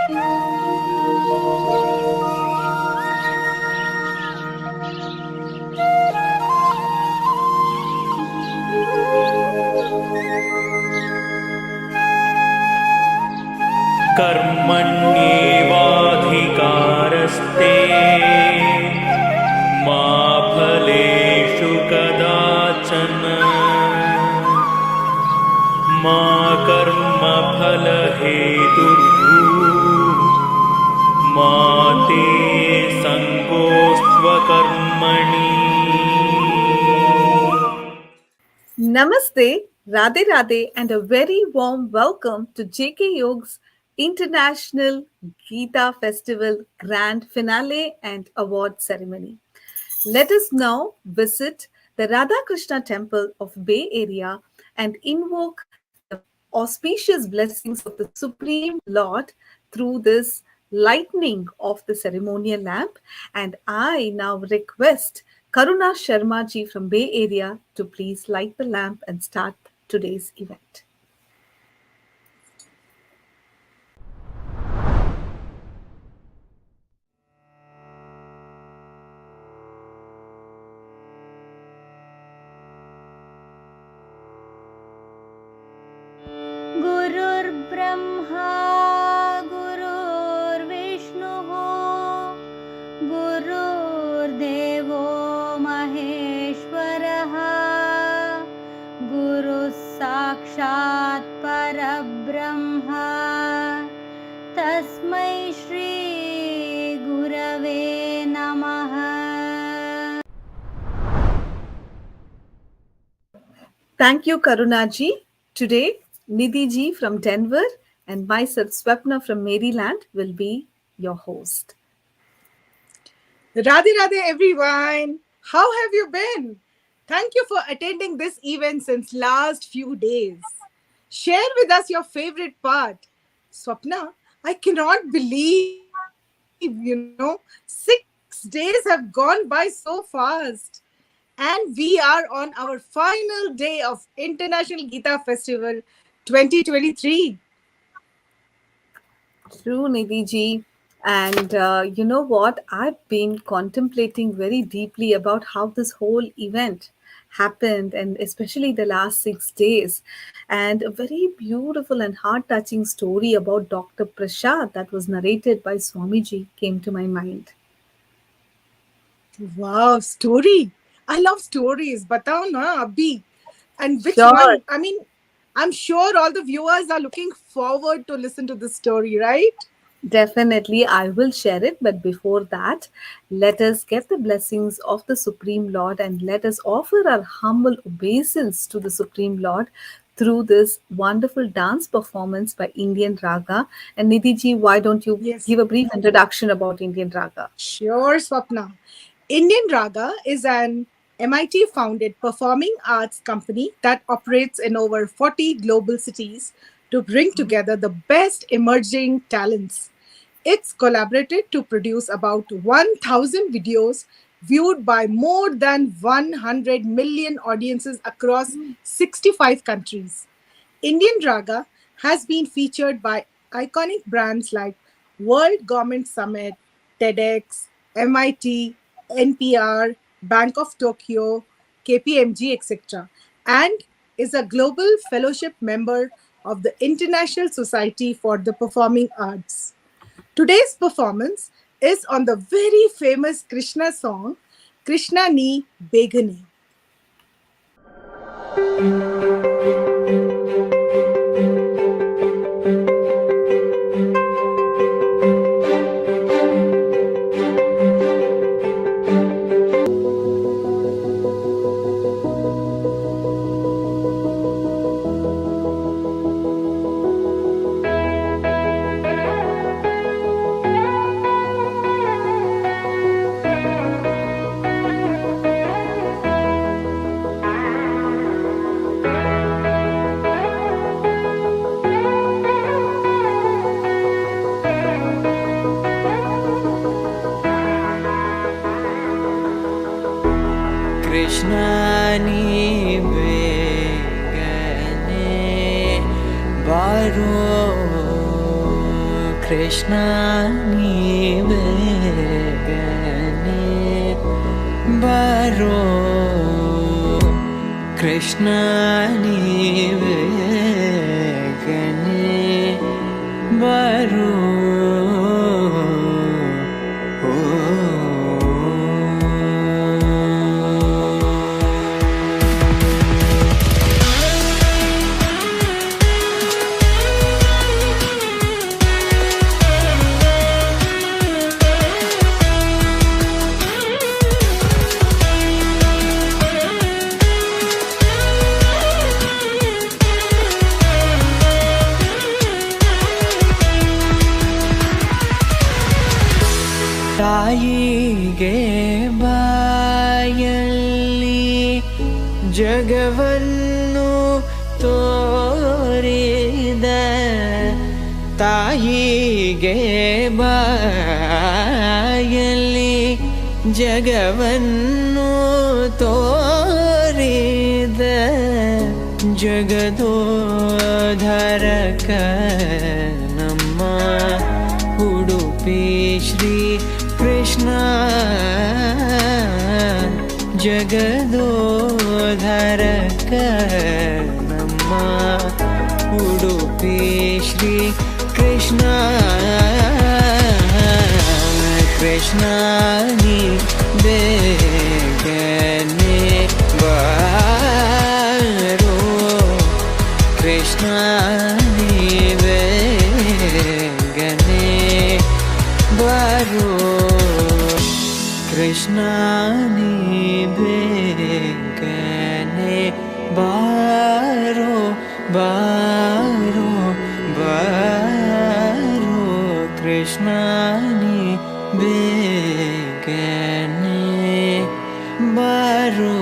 कर्मण्येवाधिकारस्ते मा फलेषु कदाचन मा कर्मफलहेतुर्भूः मा ते सङ्गोऽस्त्वकर्मणि. Namaste, Radhe Radhe, and a very warm welcome to JK Yoga's International Gita Festival Grand Finale and Award Ceremony. Let us now visit the Radha Krishna Temple of Bay Area and invoke the auspicious blessings of the Supreme Lord through this lightning of the ceremonial lamp. And I now request Karuna Sharma ji from Bay Area to please light the lamp and start today's event. Gurur Brahma Gurur Vishnu Gurur Devo Maheshwaraha Guru Sakshat Parabrahma Tasmai Shri Gurave Namaha. Thank you, Karuna ji. Today, Nidhi ji from Denver and myself, Swapna from Maryland, will be your host. Radhe Radhe everyone. How have you been? Thank you for attending this event since last few days. Share with us your favorite part. Swapna, I cannot believe, 6 days have gone by so fast. And we are on our final day of International Gita Festival 2023. True, Nidhi ji. And you know what? I've been contemplating very deeply about how this whole event happened, and especially the last 6 days. And a very beautiful and heart touching story about Dr. Prasad that was narrated by Swamiji came to my mind. Wow, story. I love stories. Batao na abhi. And which Sure. one? I mean, I'm sure all the viewers are looking forward to listen to this story, right? Definitely, I will share it. But before that, let us get the blessings of the Supreme Lord and let us offer our humble obeisance to the Supreme Lord through this wonderful dance performance by Indian Raga. And Nidhi ji, why don't you Yes. give a brief introduction about Indian Raga? Sure, Swapna. Indian Raga is an MIT founded performing arts company that operates in over 40 global cities to bring together the best emerging talents. It's collaborated to produce about 1,000 videos viewed by more than 100 million audiences across 65 countries. Indian Raga has been featured by iconic brands like World Government Summit, TEDx, MIT, NPR, Bank of Tokyo, KPMG, etc., and is a global fellowship member of the International Society for the Performing Arts. Today's performance is on the very famous Krishna song, Krishna Ni Begani. Krishnani begane baro Krishna nivegane baro, Krishna nivegane baro. ತಾಯಿಗೆ ಬಾಯಲ್ಲಿ ಜಗವನ್ನು ತೋರಿದ, ತಾಯಿಗೆ ಬಾಯಲ್ಲಿ ಜಗವನ್ನು ತೋರಿದ ಜಗದೋದ್ಧಾರಕ ನಮ್ಮ ಉಡುಪಿ ಶ್ರೀ ಕೃಷ್ಣ, ಜಗದೋದ್ಧಾರಕ ನಮ್ಮ ಉಡುಪಿ ಶ್ರೀ ಕೃಷ್ಣ. ಕೃಷ್ಣ ನೀ ಬೇಗನೆ ಬಾರೋ, ಕೃಷ್ಣ ನೀ ಬೇಗನೆ ಬಾರೋ, ಕೃಷ್ಣ ನೀ ಬೇಗನೆ ಬಾರೋ, ಬಾರೋ ಬಾರೋ, ಕೃಷ್ಣ ನೀ ಬೇಗನೆ ಬಾರೋ.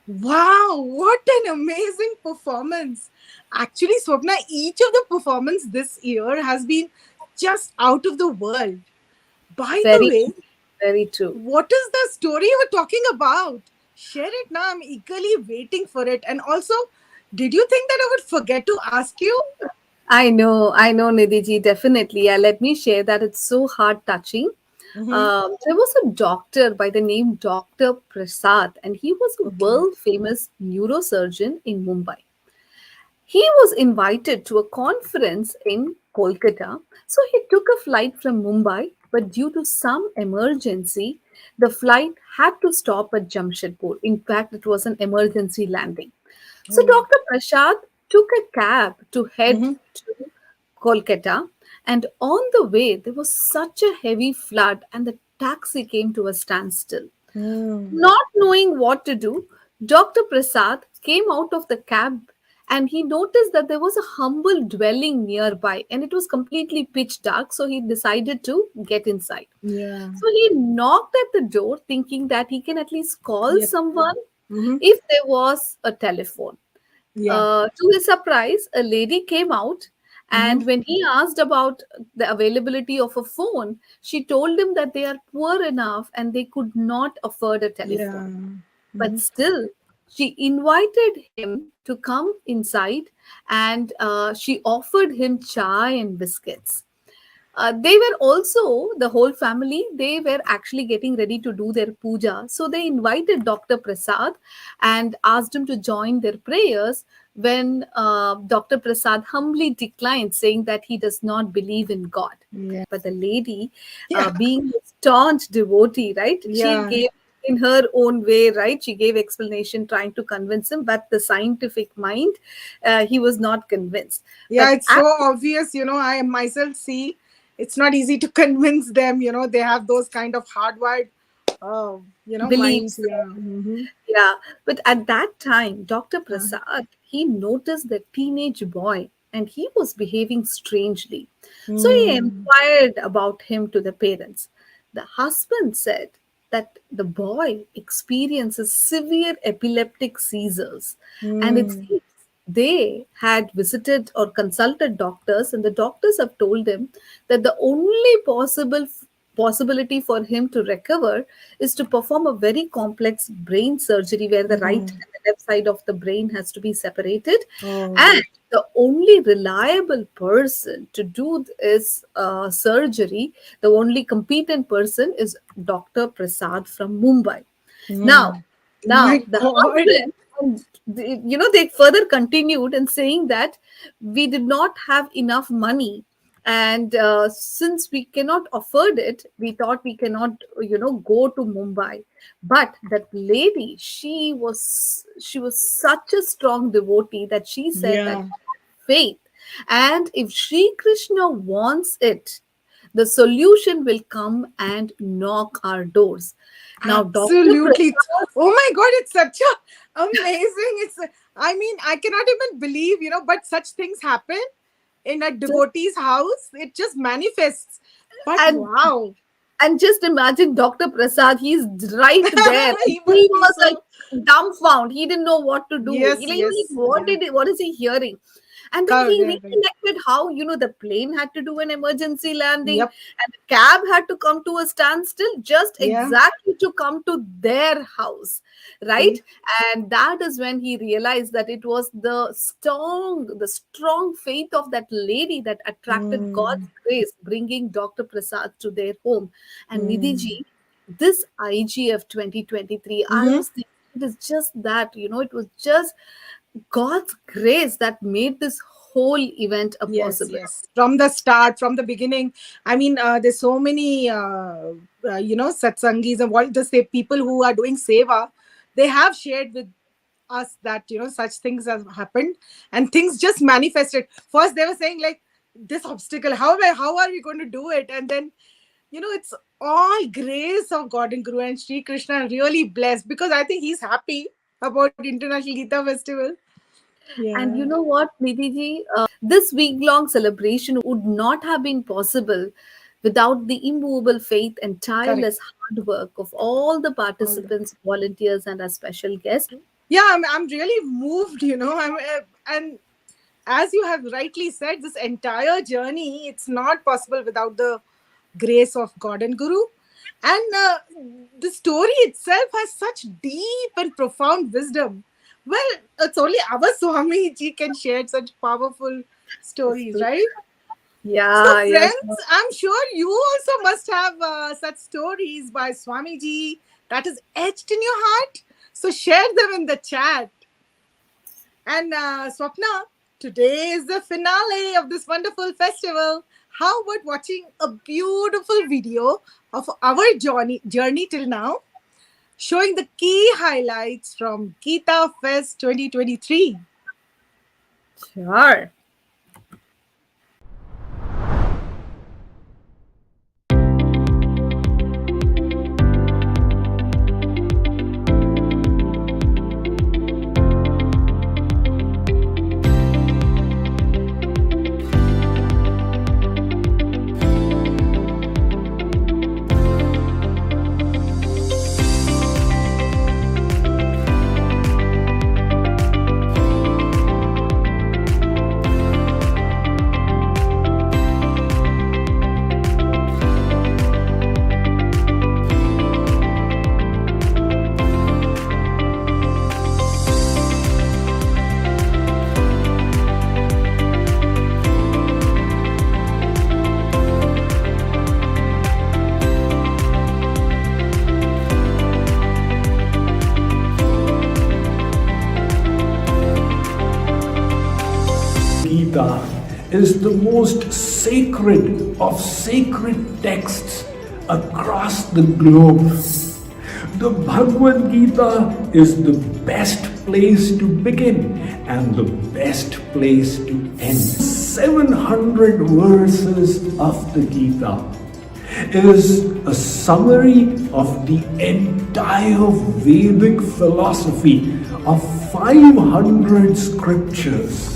Wow, what an amazing performance. Actually, Swapna, each of the performance this year has been just out of the world. By the Very, way, very true. what is the story you were talking about? Share it now. I'm eagerly waiting for it. And also, did you think that I would forget to ask you? I know, Nidhi definitely. Yeah, let me share that. It's so heart touching. Mm-hmm. There was a doctor by the name Dr. Prasad, and he was a Okay. world famous neurosurgeon in Mumbai. He was invited to a conference in Kolkata, so he took a flight from Mumbai, but due to some emergency, the flight had to stop at Jamshedpur. In fact, it was an emergency landing. So Oh. Dr. Prasad took a cab to head Mm-hmm. to Kolkata, and on the way, there was such a heavy flood, and the taxi came to a standstill. Mm. Not knowing what to do, Dr. Prasad came out of the cab and he noticed that there was a humble dwelling nearby and it was completely pitch dark. So he decided to get inside. Yeah. So he knocked at the door thinking that he can at least call Yep. someone Mm-hmm. if there was a telephone. Yeah. To his surprise, a lady came out, Mm-hmm. and when he asked about the availability of a phone, she told him that they are poor enough and they could not afford a Yeah. telephone. But Mm-hmm. still, she invited him to come inside and she offered him chai and biscuits. They were also, the whole family, they were actually getting ready to do their puja. So they invited Dr. Prasad and asked him to join their prayers when Dr. Prasad humbly declined, saying that he does not believe in God. Yeah. But the lady, Yeah. being a staunch devotee, right, she Yeah. gave in her own way, right? She gave explanation trying to convince him, but the scientific mind, he was not convinced. Yeah, But it's so obvious. I myself see it's not easy to convince them. They have those kind of hardwired, minds. beliefs. Yeah. Mm-hmm. Yeah, but at that time, Dr. Uh, Prasad, he noticed the teenage boy and he was behaving strangely. So he Hmm. inquired about him to the parents. The husband said that the boy experiences severe epileptic seizures, and it Hmm. seems they had visited or consulted doctors, and the doctors have told him that the only possibility for him to recover is to perform a very complex brain surgery where the right Hmm. and the left side of the brain has to be separated, Oh. and the only reliable person to do this surgery, the only competent person is Dr. Prasad from Mumbai. Now, Hmm. Oh my now the God. husband, and they further continued in saying that we did not have enough money, and since we cannot afford it, we thought we cannot, go to Mumbai. But that lady, she was such a strong devotee that she said that Yeah. faith, and if Sri Krishna wants it, the solution will come and knock our doors. Now, Dr. Absolutely. Prasad. Oh my God, it's such a amazing. I mean, I cannot even believe, but such things happen in a devotee's house. It just manifests. But and wow. and just imagine Dr. Prasad, he's right there. And He he must be was like so. dumbfounded. He didn't know what to do. Yes, Like, yes. Yeah. what is he hearing? And then he Correct. recollected how, the plane had to do an emergency landing Yep. and the cab had to come to a standstill just Yeah. exactly to come to their house, right? And that is when he realized that it was the strong faith of that lady that attracted God's Mm, grace, bringing Dr. Prasad to their home. And mm. Nidhi, this IGF 2023, I Mm-hmm. was thinking it is just that, it was just God's grace that made this whole event a Yes, possible. yes. From the start, from the beginning. I mean, there's so many, satsangis and what to say, people who are doing seva. They have shared with us that, such things have happened and things just manifested. First, they were saying, like, this obstacle, how are we going to do it? And then, it's all grace of God and Guru and Sri Krishna. I'm really blessed because I think he's happy about International Gita Festival. And you Yeah, know what, Nidhi, this week long celebration would not have been possible without the immovable faith and correct. tireless hard work of all the All the participants, volunteers, and our special guests. yeah, I'm really moved, and as you have rightly said, this entire journey, it's not possible without the grace of God and Guru. And the story itself has such deep and profound wisdom. Well, it's only our Swami ji can share such powerful stories, right? So, Yeah, yes. friends, I'm sure you also must have such stories by Swami ji that is etched in your heart. So, share them in the chat. And Swapna, today is the finale of this wonderful festival. How about watching a beautiful video of our journey till now, showing the key highlights from Gita Fest 2023? Sure. Gita is the most sacred of sacred texts across the globe. The Bhagavad Gita is the best place to begin and the best place to end. 700 verses of the Gita. is a summary of the entire Vedic philosophy of 500 scriptures.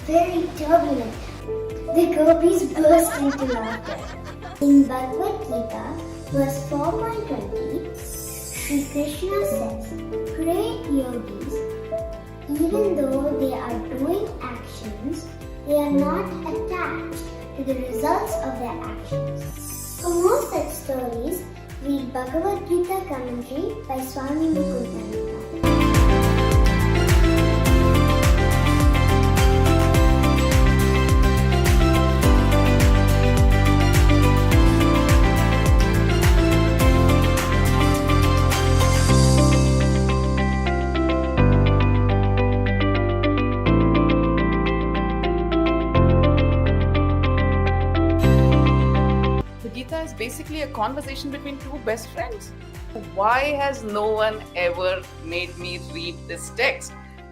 very turbulent. The gopis burst into laughter. In Bhagavad Gita, verse 4.20, Sri Krishna says, great yogis, even though they are doing actions, they are not attached to the results of their actions. For more such stories, read Bhagavad Gita commentary by Swami Mukundananda. Gita is basically a conversation between two best friends. Why has no one ever made me read this text?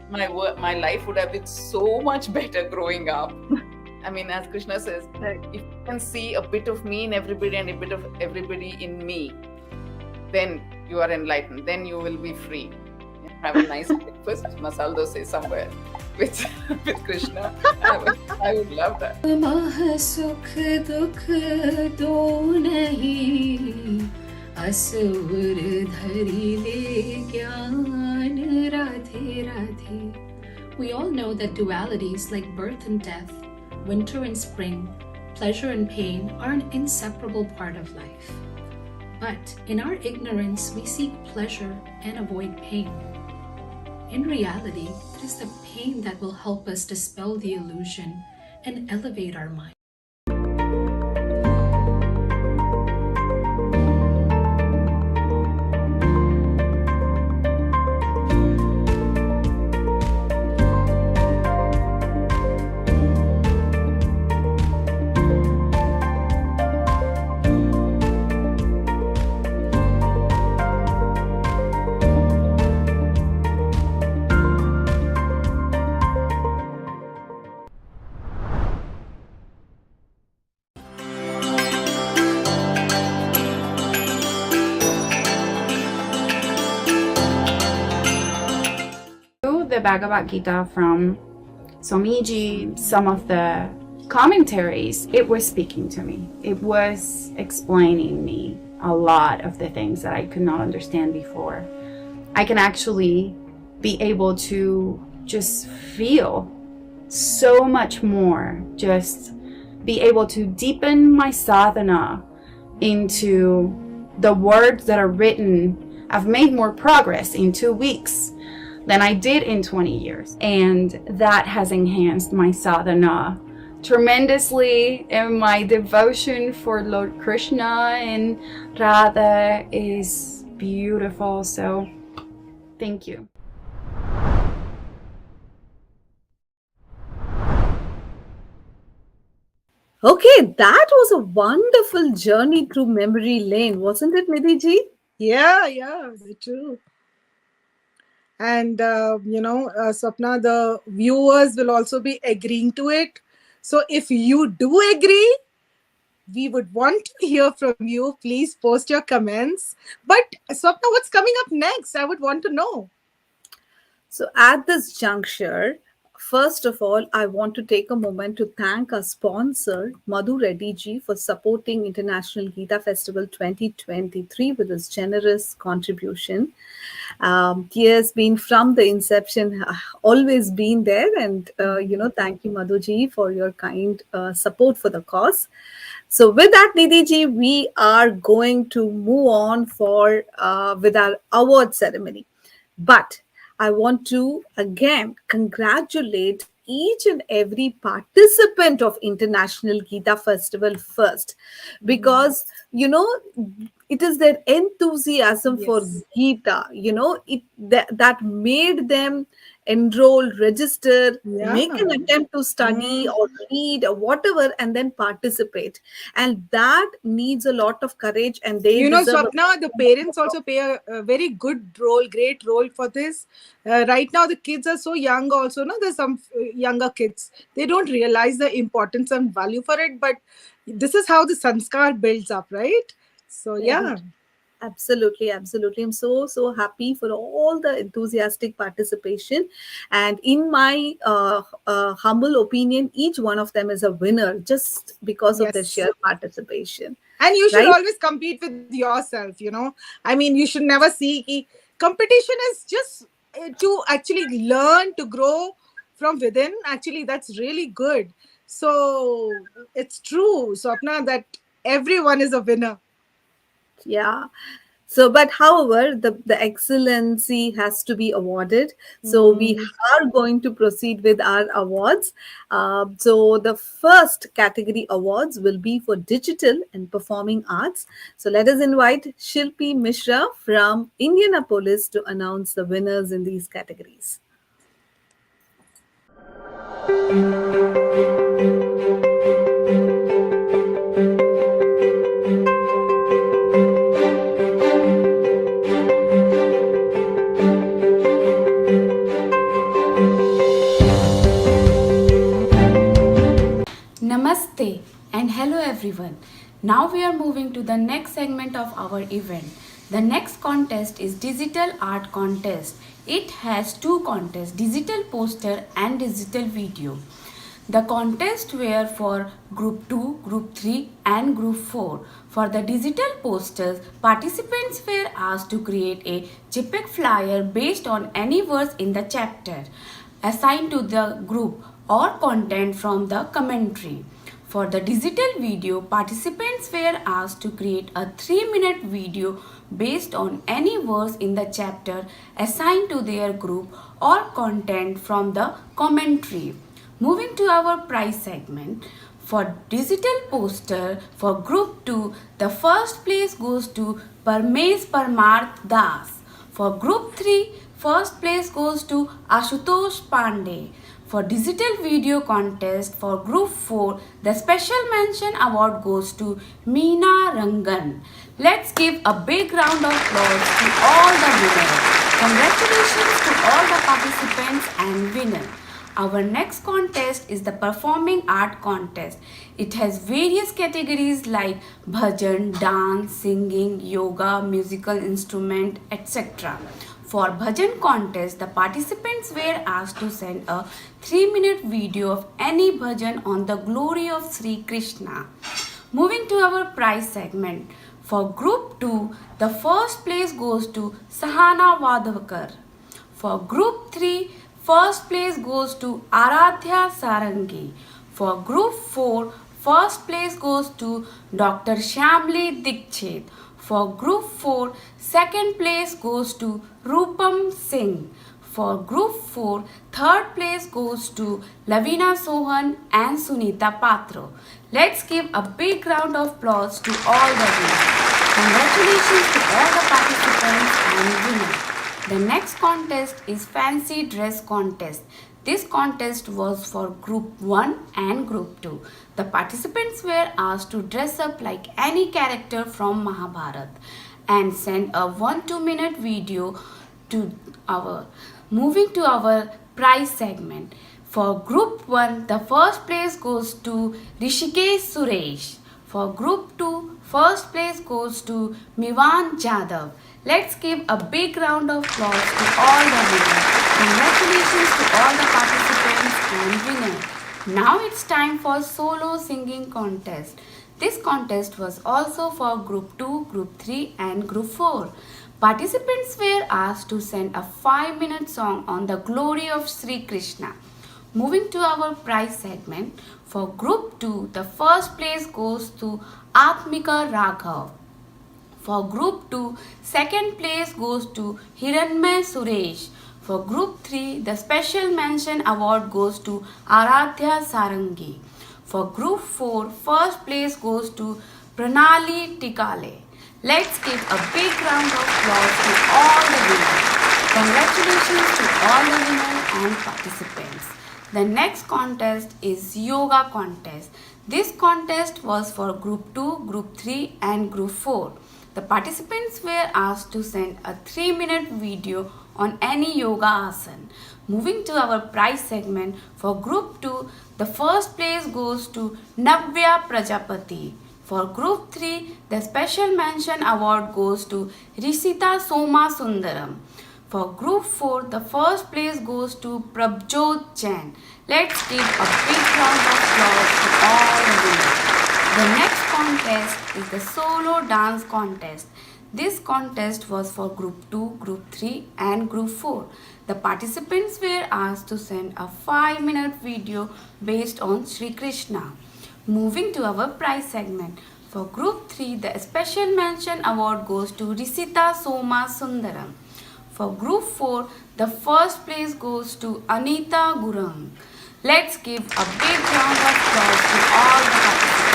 My life would have been so much better growing up. I mean, as Krishna says, if you can see a bit of me in everybody and a bit of everybody in me, then you are enlightened. Then you will be free. Have a nice breakfast, masala dosa somewhere with Krishna. I would love that. मह सुख दुख दो नहीं असुर धरि ले ज्ञान Radhe Radhe. We all know that dualities like birth and death, winter and spring, pleasure and pain are an inseparable part of life. But in our ignorance, we seek pleasure and avoid pain. In reality, it is the pain that will help us dispel the illusion and elevate our mind. The Bhagavad Gita from Swamiji, some of the commentaries, it was speaking to me. It was explaining me a lot of the things that I could not understand before. I can actually be able to just feel so much more, just be able to deepen my sadhana into the words that are written. I've made more progress in 2 weeks than I did in 20 years. And that has enhanced my sadhana tremendously, and my devotion for Lord Krishna and Radha is beautiful. So thank you. Okay, that was a wonderful journey through memory lane, wasn't it, Nidhi ji? Yeah, very true. And, Swapna, the viewers will also be agreeing to it. So if you do agree, We would want to hear from you. Please post your comments. But Swapna, what's coming up next? I would want to know. So, at this juncture, first of all, I want to take a moment to thank our sponsor, Madhu Reddy ji, for supporting International Gita Festival 2023 with his generous contribution. He has been from the inception, always been there. And, thank you, Madhu ji, for your kind support for the cause. So, with that, Nidhi ji, we are going to move on for with our award ceremony. But I want to again congratulate each and every participant of International Gita Festival first, because it is their enthusiasm for Yes. Gita, that made them enroll, register, Yeah. make an attempt to study or read or whatever, and then participate. And that needs a lot of courage, and they deserve Swapna, the parents also play a very good role, great role for this. Right now, the kids are so young, also. No, there's some younger kids. They don't realize the importance and value for it, but this is how the sanskar builds up, right? So, yeah. Absolutely, absolutely. I'm so happy for all the enthusiastic participation. And in my humble opinion, each one of them is a winner just because of their Yes. sheer participation. And you should Right? always compete with yourself. I mean, you should never see competition is just to actually learn to grow from within. Actually, that's really good. So it's true, Swapna, that everyone is a winner. Yeah. So, but however, the excellency has to be awarded. So, we Mm, are going to proceed with our awards. So, the first category awards will be for digital and performing arts. So, let us invite Shilpi Mishra from Indianapolis to announce the winners in these categories. Namaste and hello everyone. Now we are moving to the next segment of our event. The next contest is Digital Art Contest. It has two contests, digital poster and digital video. The contests were for Group 2, Group 3 and Group 4. For the digital posters, participants were asked to create a JPEG flyer based on any verse in the chapter assigned to the group or content from the commentary. For the digital video, participants were asked to create a 3-minute video based on any verse in the chapter assigned to their group or content from the commentary. Moving to our prize segment, for digital poster for group 2, the first place goes to Parmesh Parmarth Das. For group 3, first place goes to Ashutosh Pandey. For digital video contest for group 4, the special mention award goes to Meena Rangan. Let's give a big round of applause to all the winners. Congratulations to all the participants and winners. Our next contest is the performing art contest. It has various categories like bhajan, dance, singing, yoga, musical instrument, etc. For bhajan contest, the participants were asked to send a 3-minute video of any bhajan on the glory of Sri Krishna. Moving to our prize segment. For group 2, the first place goes to Sahana Vadhakar. For group 3, first place goes to Aradhya Sarangi. For group 4, first place goes to Dr. Shamli Dikshit. For group 4, second place goes to Rupam Singh. For group 4, third place goes to Lavina Sohan and Sunita Patro. Let's give a big round of applause to all the winners. Congratulations to all the participants and winners. The next contest is Fancy Dress Contest. This contest was for Group 1 and Group 2. The participants were asked to dress up like any character from Mahabharata and send a 1-2 minute video to our. Moving to our prize segment. For Group 1, the first place goes to Rishikesh Suresh. For group 2, first place goes to Mivan Jadhav. Let's give a big round of applause to all the winners. Congratulations to all the participants and winners. Now it's time for solo singing contest. This contest was also for group 2, group 3 and group 4. Participants were asked to send a 5-minute song on the glory of Sri Krishna. Moving to our prize segment, for group 2, the first place goes to Atmika Raghav. For group 2, second place goes to Hiranmay Suresh. For group 3, the special mention award goes to Aradhya Sarangi. For group 4, first place goes to Pranali Tikale. Let's give a big round of applause to all the winners. Congratulations to all the winners and participants. The next contest is Yoga contest. This contest was for group 2, group 3 and group 4. The participants were asked to send a 3-minute video on any yoga asana. Moving to our prize segment, for group 2, the first place goes to Navya Prajapati. For group 3, the special mention award goes to Risita Soma Sundaram. For group 4, the first place goes to Prabjot Jain. Let's give a big round of applause to all the winners. The next contest is the solo dance contest. This contest was for group 2, group 3 and group 4. The participants were asked to send a 5-minute video based on Sri Krishna. Moving to our prize segment. For group 3, the special mention award goes to Risita Soma Sundaram. For group 4, the first place goes to Anita Gurung. Let's give a big round of applause to all the participants.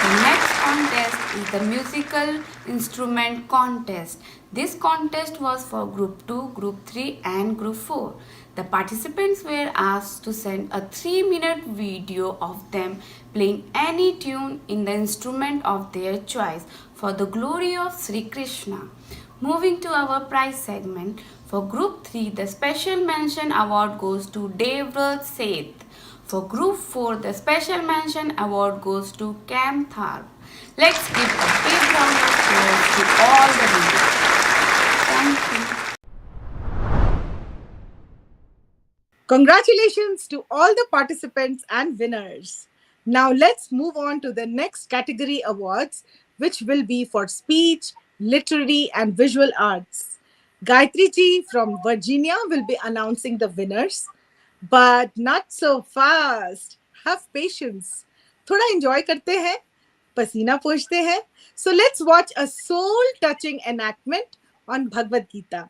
The next contest is the musical instrument contest. This contest was for group 2, group 3 and group 4. The participants were asked to send a 3-minute video of them playing any tune in the instrument of their choice for the glory of Sri Krishna. Moving to our prize segment, for group 3, the special mention award goes to Devrat Seth. For group 4, the special mention award goes to Cam Tharp. Let's give a big round of applause to all the winners. Thank you. Congratulations to all the participants and winners. Now let's move on to the next category awards, which will be for speech, literary and visual arts. Gayatri ji from Virginia will be announcing the winners. But not so fast. Have patience. थोड़ा enjoy करते हैं, पसीना पोंछते हैं. So let's watch a soul-touching enactment on Bhagavad Gita.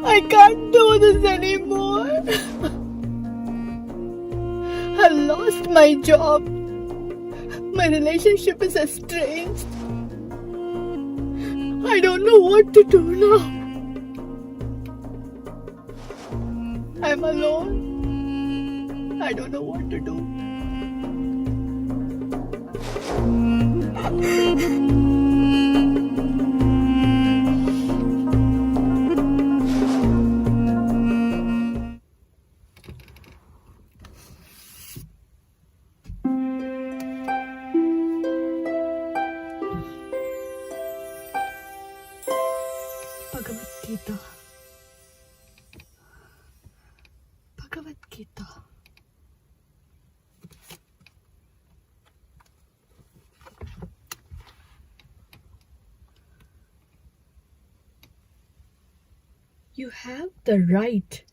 I can't do this anymore. I lost my job. My relationship is estranged. I don't know what to do now. I'm alone. I don't know what to do. Bhagavad Gita. Bhagavad Gita. You have the right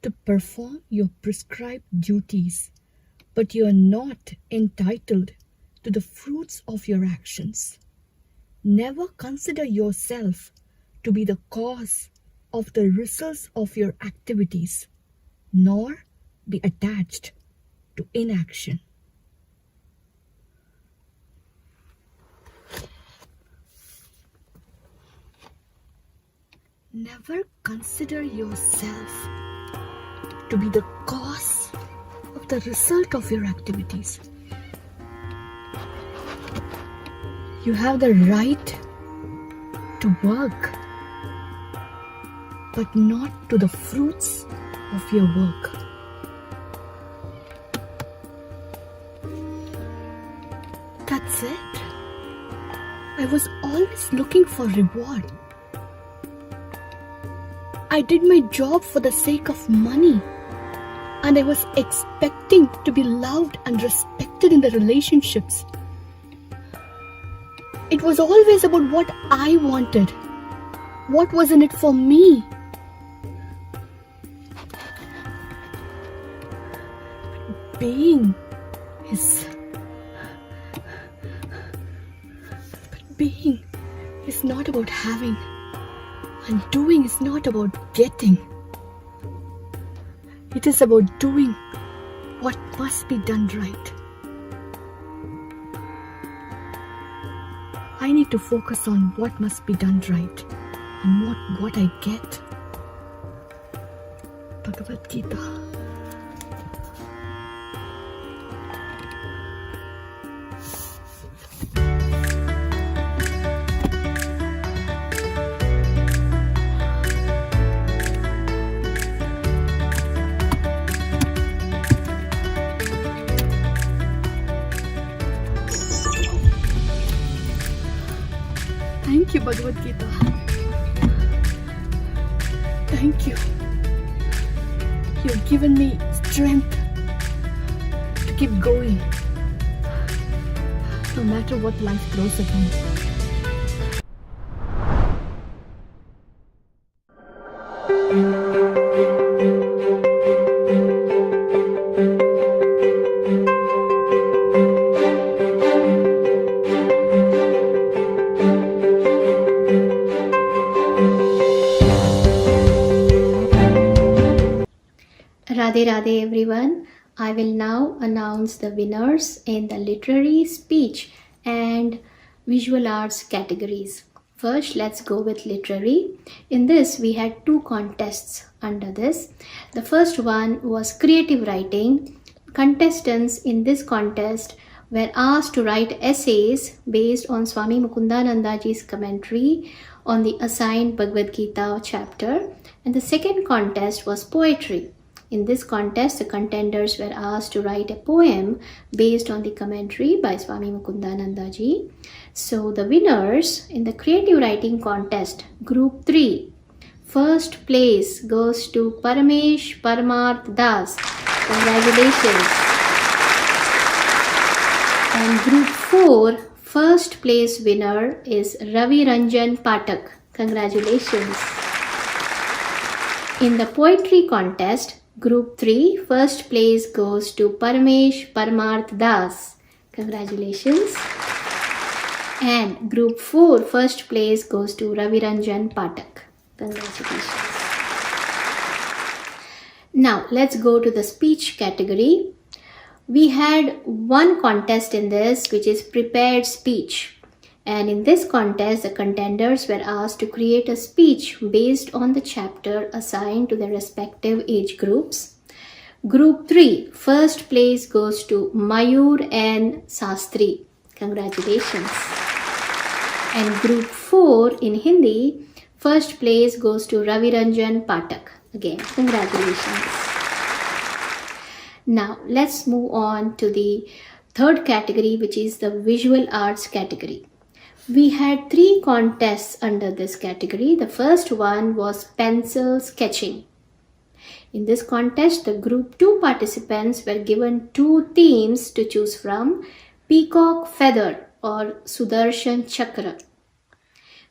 to perform your prescribed duties, but you are not entitled to the fruits of your actions. Never consider yourself to be the cause of the results of your activities, nor be attached to inaction. Never consider yourself to be the cause of the result of your activities. You have the right to work, but not to the fruits of your work. That's it. I was always looking for reward. I did my job for the sake of money, and I was expecting to be loved and respected in the relationships. It was always about what I wanted. What was in it for me? Being is not about having, and doing is not about getting. It is about doing what must be done right. I need to focus on what must be done right and what I get. Bhagavad Gita. Thank you, Bhagavad Gita. Thank you. You've given me strength to keep going, no matter what life throws at me. Radhe Radhe everyone. I will now announce the winners in the literary, speech and visual arts categories. First, let's go with literary. In this, we had two contests under this. The first one was creative writing. Contestants in this contest were asked to write essays based on Swami Mukundanandaji's commentary on the assigned Bhagavad Gita chapter. And the second contest was poetry. In this contest, the contenders were asked to write a poem based on the commentary by Swami Mukundananda ji. So the winners in the creative writing contest, group 3, first place goes to Paramesh Parmarth Das. Congratulations. And group 4, first place winner is Ravi Ranjan Patak. Congratulations. In the poetry contest, Group 3, first place goes to Paramesh Parmarth Das. Congratulations. And Group 4, first place goes to Ravi Ranjan Patak. Congratulations. Now, let's go to the speech category. We had one contest in this, which is prepared speech. And in this contest, the contenders were asked to create a speech based on the chapter assigned to their respective age groups. Group 3, first place goes to Mayur and Sastri. Congratulations. And Group 4 in Hindi, first place goes to Ravi Ranjan Patak. Again, congratulations. Now, let's move on to the third category, which is the visual arts category. We had 3 contests under this category. The first one was pencil sketching. In this contest, the group 2 participants were given 2 themes to choose from: peacock feather or Sudarshan Chakra.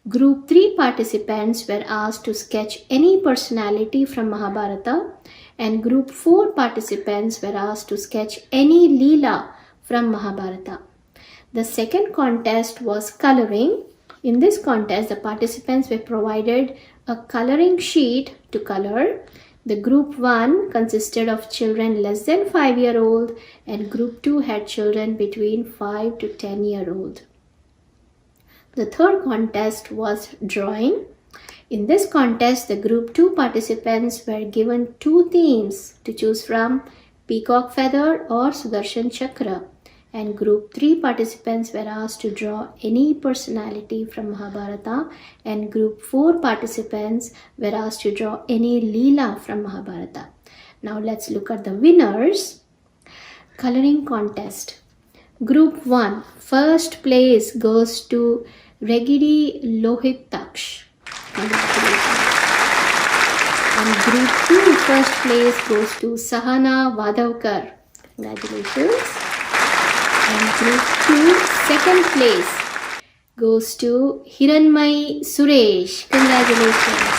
Group 3 participants were asked to sketch any personality from Mahabharata, and Group 4 participants were asked to sketch any Leela from Mahabharata. The second contest was coloring. In this contest, the participants were provided a coloring sheet to color. The Group 1 consisted of children less than 5-year-old, and Group 2 had children between 5 to 10-year-old. The third contest was drawing. In this contest, the Group 2 participants were given 2 themes to choose from: Peacock Feather or Sudarshan Chakra. And Group 3 participants were asked to draw any personality from Mahabharata, and Group 4 participants were asked to draw any Leela from Mahabharata. Now let's look at the winners. Coloring contest. Group 1, first place goes to Regidi Lohitaksh. Congratulations. And Group 2, first place goes to Sahana Vadavkar. Congratulations. And Group 2, second place goes to Hiranmai Suresh. Congratulations.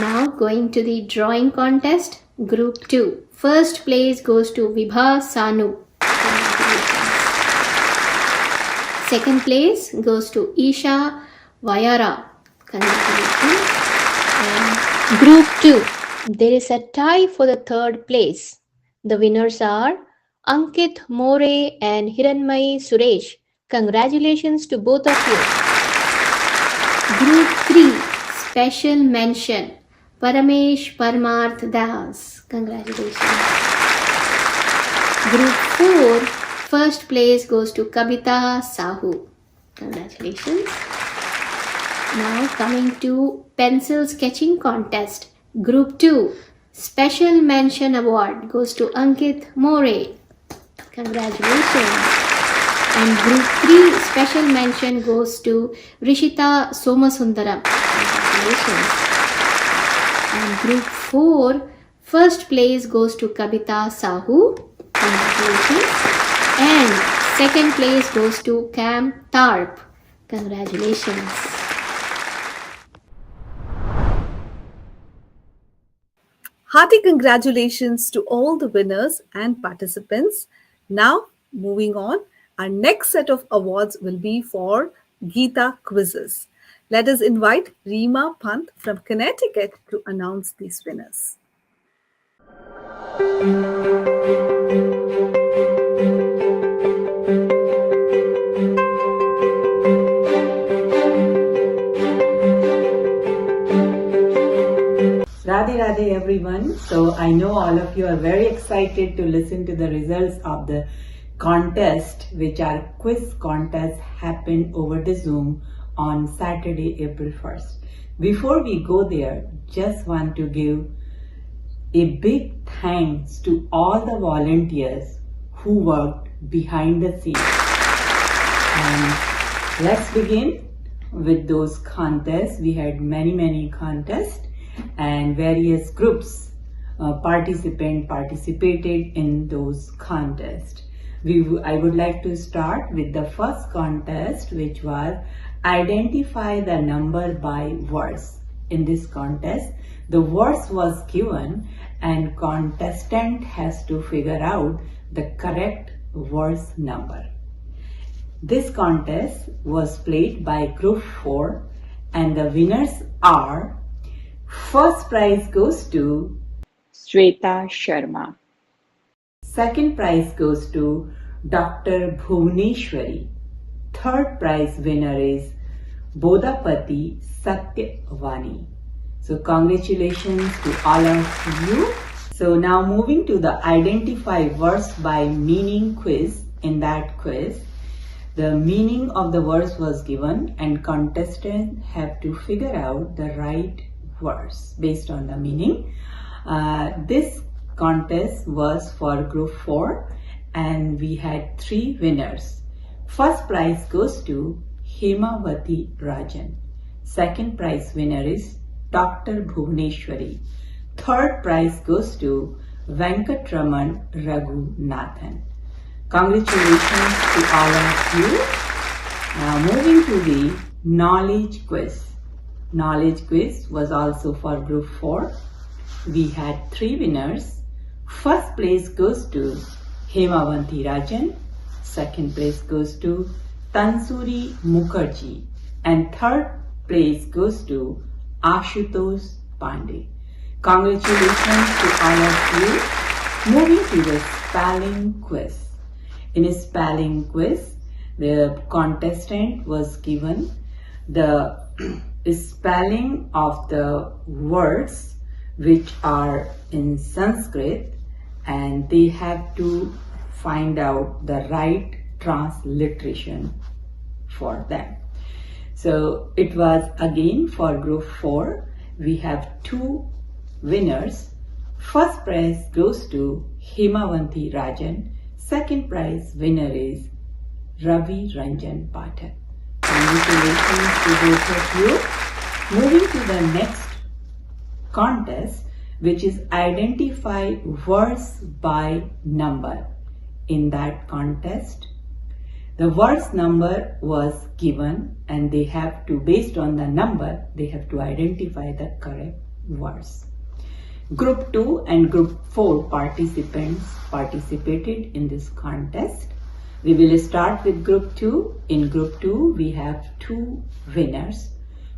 Now going to the drawing contest. Group 2, first place goes to Vibha Sanu. Congratulations. Second place goes to Isha Vayara. Congratulations. And Group 2, there is a tie for the third place. The winners are Ankit More and Hiranmai Suresh. Congratulations to both of you. Group 3, special mention, Paramesh Parmarth Das. Congratulations. Group 4, first place goes to Kabita Sahu. Congratulations. Now coming to pencil sketching contest. Group 2, special mention award goes to Ankit More. Congratulations. And Group 3, special mention goes to Rishita Somasundaram. Congratulations. And Group 4, first place goes to Kabita Sahu. Congratulations. And second place goes to Cam Tarp. Congratulations. Hearty congratulations to all the winners and participants. Now, moving on, our next set of awards will be for Gita quizzes. Let us invite Reema Pant from Connecticut to announce these winners. Radhe Radhe everyone. So I know all of you are very excited to listen to the results of the contest, which are quiz contest, happened over the Zoom on Saturday, April 1st. Before we go there, just want to give a big thanks to all the volunteers who worked behind the scenes. And let's begin with those contests. We had many contests, and various groups participated in those contests. I would like to start with the first contest, which was identify the number by verse. In this contest, the verse was given and contestant has to figure out the correct verse number. This contest was played by Group 4 and the winners are: first prize goes to Shweta Sharma. Second prize goes to Dr. Bhuvneshwari. Third prize winner is Bodapati Satyavani. So congratulations to all of you. So now moving to the identify verse by meaning quiz. In that quiz, the meaning of the verse was given and contestants have to figure out the right verse based on the meaning. This contest was for Group 4 and we had 3 winners. First prize goes to Hemavati Rajan. Second prize winner is Dr. Bhuvneshwari. Third prize goes to Venkatraman Raghunathan. Congratulations to all of you. Now moving to the knowledge quiz. Knowledge quiz was also for group 4. We had 3 winners. First place goes to Hemavanti Rajan. Second place goes to Tansuri Mukherjee. And third place goes to Ashutosh Pandey. Congratulations to all of you. Moving to the spelling quiz. In a spelling quiz, the contestant was given the spelling of the words which are in Sanskrit, and they have to find out the right transliteration for them. So it was again for group 4. We have 2 winners. First prize goes to Hemavanti Rajan. Second prize winner is Ravi Ranjan Pathak. Congratulations to both of you. Moving to the next contest, which is identify words by number. In that contest, the words number was given and they have to, based on the number, they have to identify the correct words. Group 2 and Group 4 participants participated in this contest. We will start with Group 2. In Group 2, we have 2 winners.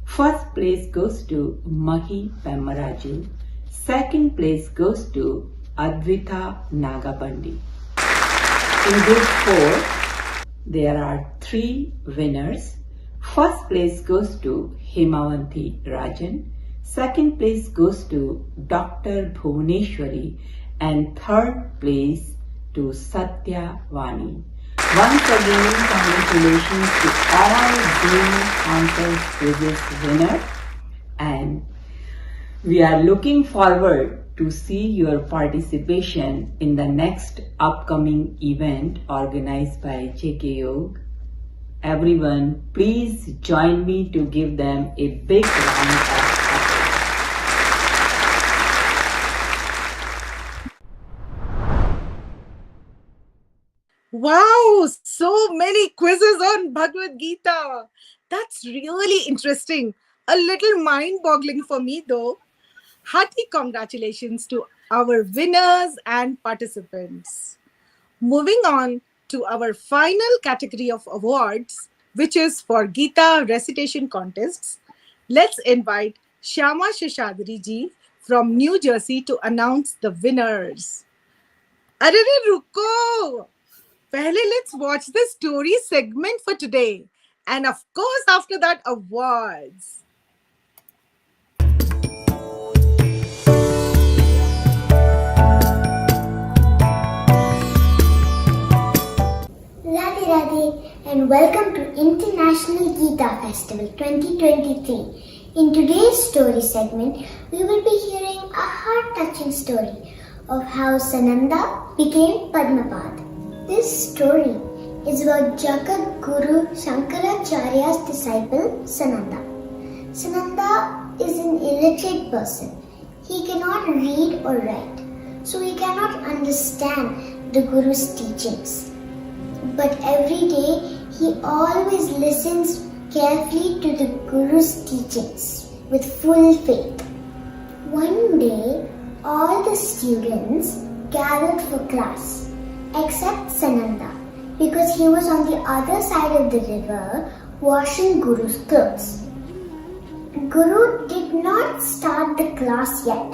First place goes to Mahi Pemaraju. Second place goes to Advita Nagabandi. In Group 4, there are 3 winners. First place goes to Hemavanti Rajan. Second place goes to Dr. Bhuvneshwari. And third place to Satya Vani. Once again, congratulations to all being contest quizzes winner, and we are looking forward to see your participation in the next upcoming event organized by JK Yog. Everyone, please join me to give them a big round of applause. Wow, so many quizzes on Bhagavad Gita. That's really interesting. A little mind-boggling for me though. Hearty congratulations to our winners and participants. Moving on to our final category of awards, which is for Gita recitation contests. Let's invite Shyama Sheshadri ji from New Jersey to announce the winners. Arre ruko! Pehle, let's watch the story segment for today. And of course, after that, awards. Radhe Radhe and welcome to International Gita Festival 2023. In today's story segment, we will be hearing a heart-touching story of how Sananda became Padmapad. This story is about Jagat Guru Shankaracharya's disciple Sananda. Sananda is an illiterate person. He cannot read or write, so he cannot understand the Guru's teachings. But every day he always listens carefully to the Guru's teachings with full faith. One day, all the students gathered for class except Sananda, because he was on the other side of the river washing Guru's clothes. Guru did not start the class yet.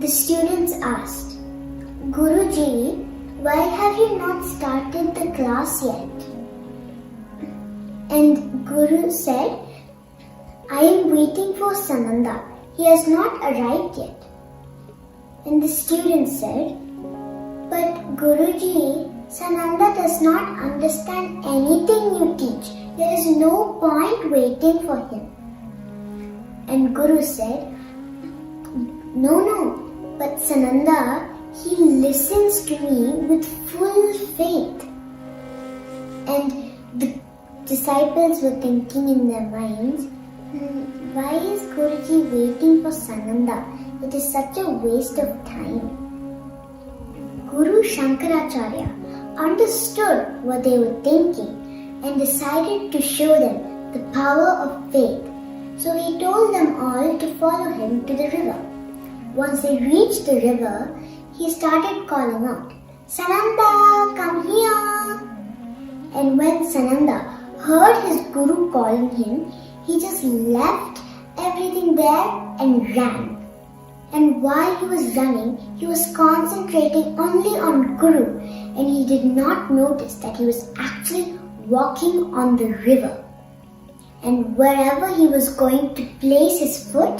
The students asked, Guruji, why have you not started the class yet? And Guru said, I am waiting for Sananda. He has not arrived yet. And the students said, but Guruji, Sananda does not understand anything you teach. There is no point waiting for him. And Guru said, no, but Sananda, he listens to me with full faith. And the disciples were thinking in their minds, why is Guruji waiting for Sananda? It is such a waste of time. Guru Shankaracharya understood what they were thinking and decided to show them the power of faith. So he told them all to follow him to the river. Once they reached the river, he started calling out, "Sananda, come here!" And when Sananda heard his guru calling him, he just left everything there and ran. And while he was running, he was concentrating only on Guru, and he did not notice that he was actually walking on the river. And wherever he was going to place his foot,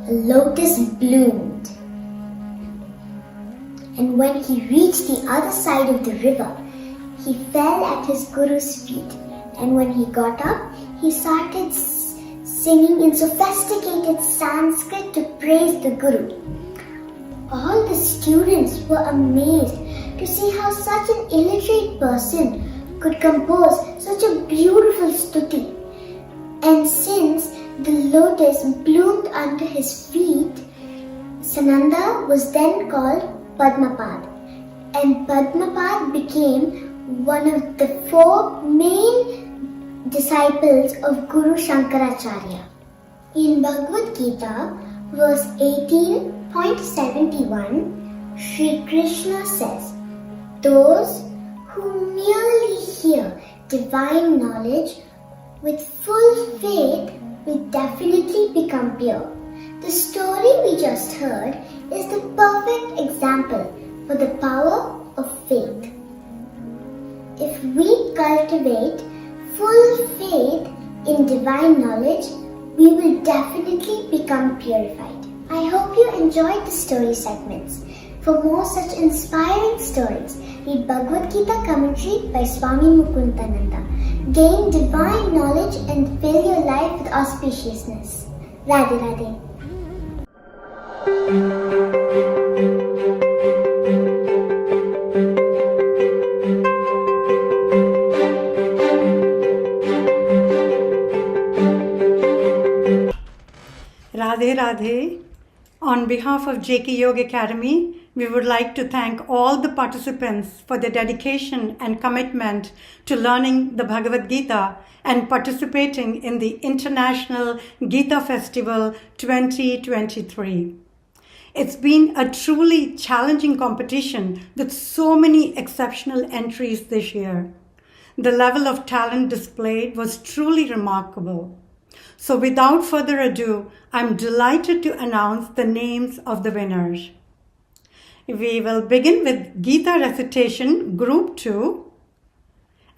a lotus bloomed. And when he reached the other side of the river, he fell at his Guru's feet. And when he got up, he started singing in sophisticated Sanskrit to praise the Guru. All the students were amazed to see how such an illiterate person could compose such a beautiful stuti. And since the lotus bloomed under his feet, Sananda was then called Padmapad. And Padmapad became one of the 4 main disciples of Guru Shankaracharya. In Bhagavad Gita, verse 18.71, Sri Krishna says, "Those who merely hear divine knowledge with full faith will definitely become pure." The story we just heard is the perfect example for the power of faith. If we cultivate full faith in divine knowledge, we will definitely become purified. I hope you enjoyed the story segments. For more such inspiring stories, read Bhagavad Gita commentary by Swami Mukundananda. Gain divine knowledge and fill your life with auspiciousness. Radhe Radhe. Radhe Radhe. On behalf of JK Yoga Academy, we would like to thank all the participants for their dedication and commitment to learning the Bhagavad Gita and participating in the International Gita Festival 2023. It's been a truly challenging competition with so many exceptional entries this year. The level of talent displayed was truly remarkable. So without further ado, I'm delighted to announce the names of the winners. We will begin with Gita Recitation Group 2.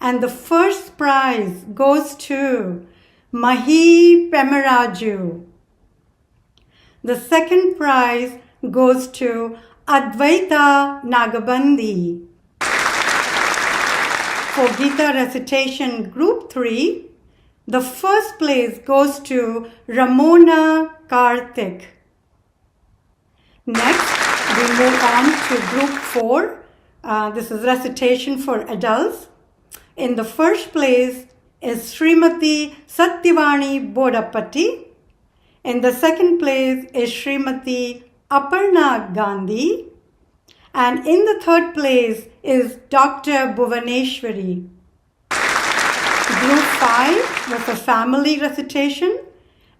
And the first prize goes to Mahi Pemaraju. The second prize goes to Advaita Nagabandi. For Gita Recitation Group 3, the first place goes to Ramona Karthik. Next, we move on to Group 4. This is recitation for adults. In the first place is Srimati Satyavani Bodapati. In the second place is Srimati Aparna Gandhi. And in the third place is Dr. Bhuvaneshwari. Group 5 was a family recitation,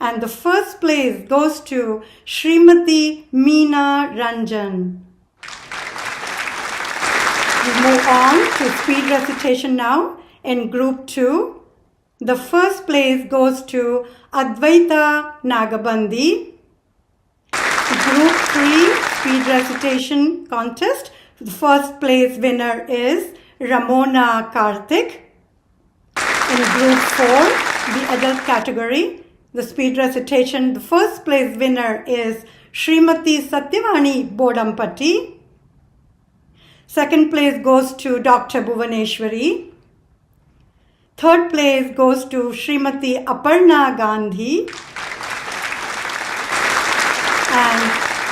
and the first place goes to Srimati Meena Ranjan. We move on to speed recitation now. In Group 2, the first place goes to Advaita Nagabandi. Group 3 speed recitation contest. The first place winner is Ramona Karthik. In Group 4, the adult category, the speed recitation, the first place winner is Srimati Satyavani Bodampati. Second place goes to Dr. Bhuvaneshwari. Third place goes to Srimati Aparna Gandhi. And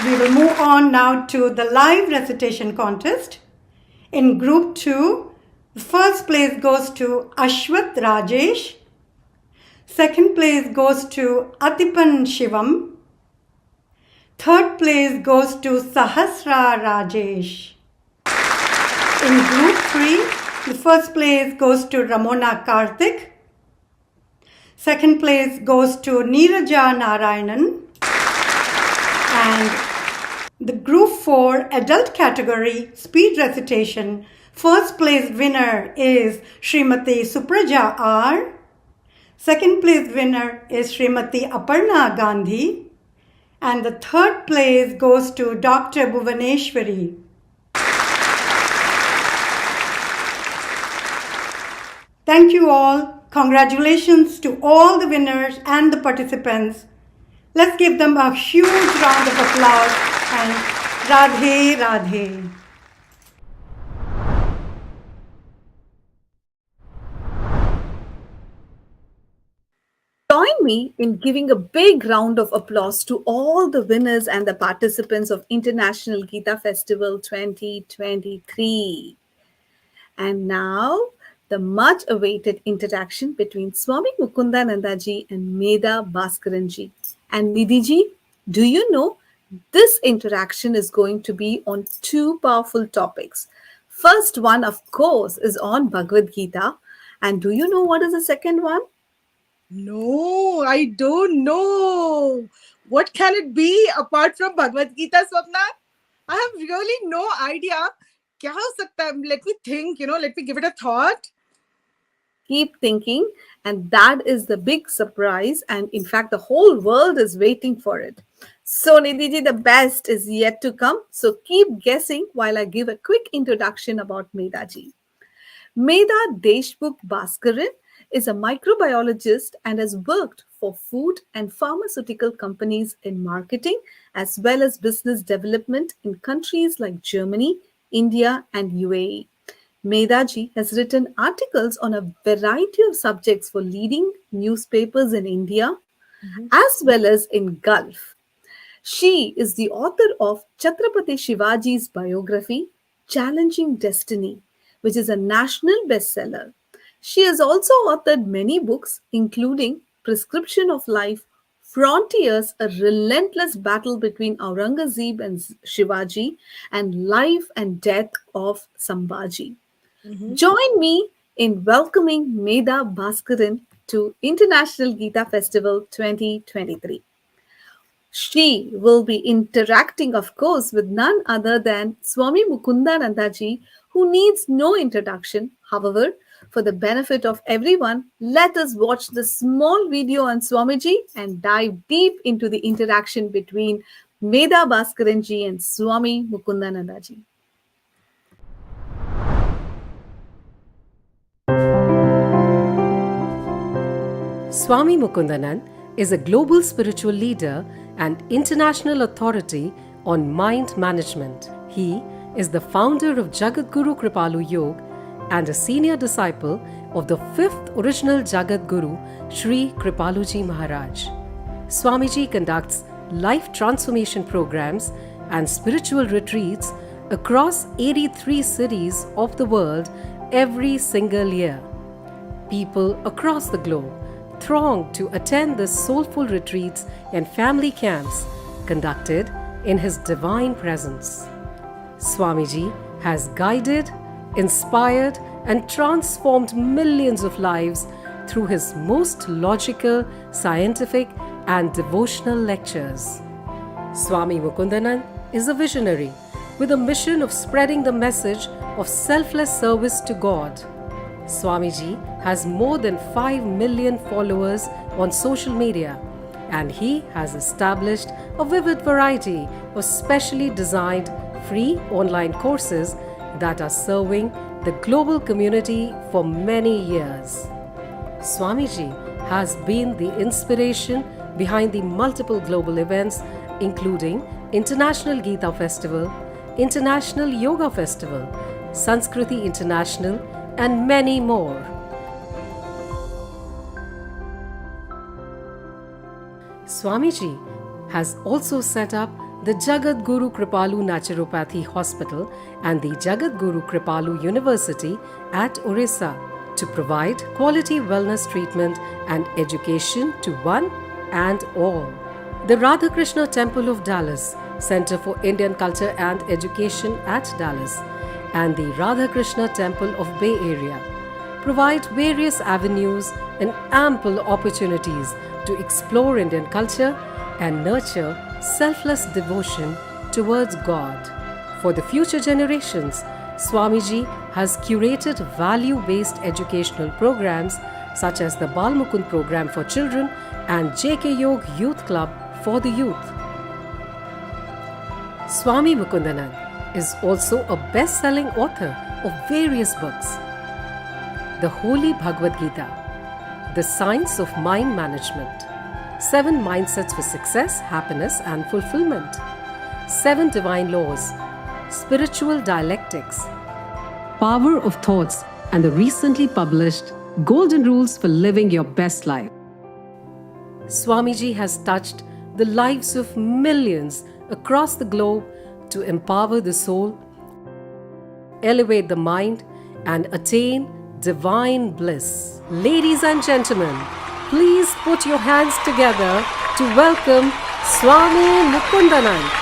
we will move on now to the live recitation contest. In Group 2, the first place goes to Ashwath Rajesh. Second place goes to Atipan Shivam. Third place goes to Sahasra Rajesh. In Group 3, The first place goes to Ramona Karthik. Second place goes to Neeraja Narayanan. And the Group 4 Adult Category Speed Recitation first place winner is Srimati Supraja R. Second place winner is Srimati Aparna Gandhi. And the third place goes to Dr. Bhuvaneshwari. Thank you all. Congratulations to all the winners and the participants. Let's give them a huge round of applause and Radhe Radhe. Join me in giving a big round of applause to all the winners and the participants of International Gita Festival 2023. And now, the much-awaited interaction between Swami Mukundananda ji and Medha Bhaskaran ji. And Nidhi ji, do you know, this interaction is going to be on two powerful topics. First one, of course, is on Bhagavad Gita. And do you know what is the second one? No, I don't know. What can it be apart from Bhagavad Gita, Swapna? I have really no idea. Kya ho sakta hai? Let me think, let me give it a thought. Keep thinking, and that is the big surprise. And in fact, the whole world is waiting for it. So, Nidhi, the best is yet to come. So keep guessing while I give a quick introduction about Medha ji. Medha Deshmukh Bhaskaran is a microbiologist and has worked for food and pharmaceutical companies in marketing as well as business development in countries like Germany, India, and UAE. Medha ji has written articles on a variety of subjects for leading newspapers in India as well as in Gulf. She is the author of Chhatrapati Shivaji's biography, Challenging Destiny, which is a national bestseller. She has also authored many books, including Prescription of Life, Frontiers, a relentless battle between Aurangzeb and Shivaji, and Life and Death of Sambhaji. Join me in welcoming Medha Bhaskaran to International Gita Festival 2023. She will be interacting, of course, with none other than Swami Mukundananda ji, who needs no introduction. However, for the benefit of everyone, let us watch the small video on Swamiji and dive deep into the interaction between Medha Bhaskaran ji and Swami Mukundananda ji. Swami Mukundananda is a global spiritual leader and international authority on mind management. He is the founder of Jagat Guru Kripalu Yoga and a senior disciple of the fifth original Jagat Guru, Shree Kripaluji Maharaj. Swamiji conducts life transformation programs and spiritual retreats across 83 cities of the world every single year. People across the globe throng to attend the soulful retreats and family camps conducted in his divine presence. Swamiji has guided, inspired, and transformed millions of lives through his most logical, scientific, and devotional lectures. Swami Mukundananda is a visionary with a mission of spreading the message of selfless service to God. Swamiji has more than 5 million followers on social media, and he has established a vivid variety of specially designed free online courses that are serving the global community for many years. Swamiji has been the inspiration behind the multiple global events including International Gita Festival, International Yoga Festival, Sanskriti International, and many more. Swamiji has also set up the Jagat Guru Kripalu Naturopathy Hospital and the Jagat Guru Kripalu University at Orissa to provide quality wellness treatment and education to one and all. The Radhakrishna Temple of Dallas, Center for Indian Culture and Education at Dallas, and the Radha Krishna Temple of Bay Area provide various avenues and ample opportunities to explore Indian culture and nurture selfless devotion towards God. For the future generations, Swamiji has curated value-based educational programs such as the Bal Mukund program for children and JK Yog Youth Club for the youth. Swami Mukundananda is also a best-selling author of various books. The Holy Bhagavad Gita, The Science of Mind Management, 7 Mindsets for Success, Happiness and Fulfillment, 7 Divine Laws, Spiritual Dialectics, Power of Thoughts, and the recently published Golden Rules for Living Your Best Life. Swamiji has touched the lives of millions across the globe to empower the soul, elevate the mind, and attain divine bliss. Ladies and gentlemen, please put your hands together to welcome Swami Mukundananda.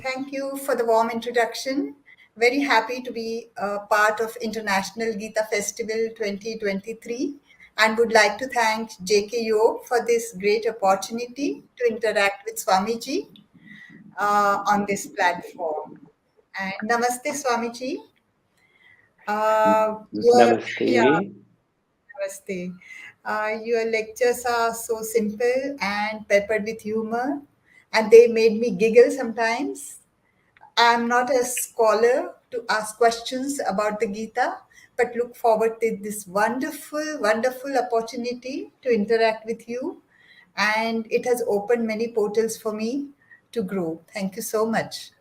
Thank you for the warm introduction. Very happy to be a part of International Gita Festival 2023 and would like to thank JK Yog for this great opportunity to interact with Swamiji on this platform. And Namaste Swamiji. Namaste. Namaste. Your lectures are so simple and peppered with humor, and they made me giggle sometimes. I'm not a scholar to ask questions about the Gita, but look forward to this wonderful, wonderful opportunity to interact with you. And it has opened many portals for me to grow. Thank you so much.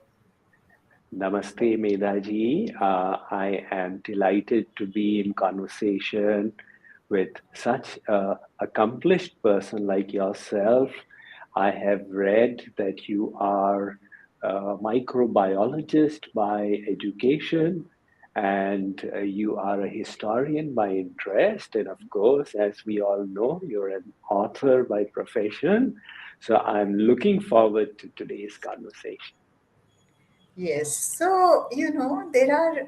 Namaste, Medhaji. I am delighted to be in conversation with such an accomplished person like yourself. I have read that you are a microbiologist by education and you are a historian by interest. And of course, as we all know, you're an author by profession. So I'm looking forward to today's conversation. Yes. So, there are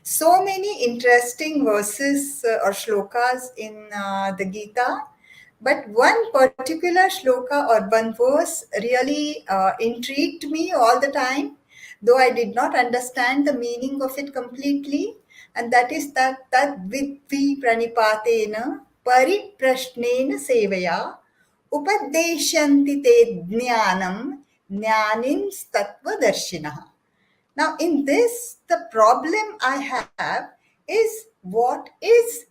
so many interesting verses or shlokas in the Gita, but one particular shloka or one verse really intrigued me all the time, though I did not understand the meaning of it completely. And that is that vidvi pranipatena pariprashnena sevaya upadeshanti te jnanam jnanins tattvadarshinaha. Now, in this, the problem I have is what is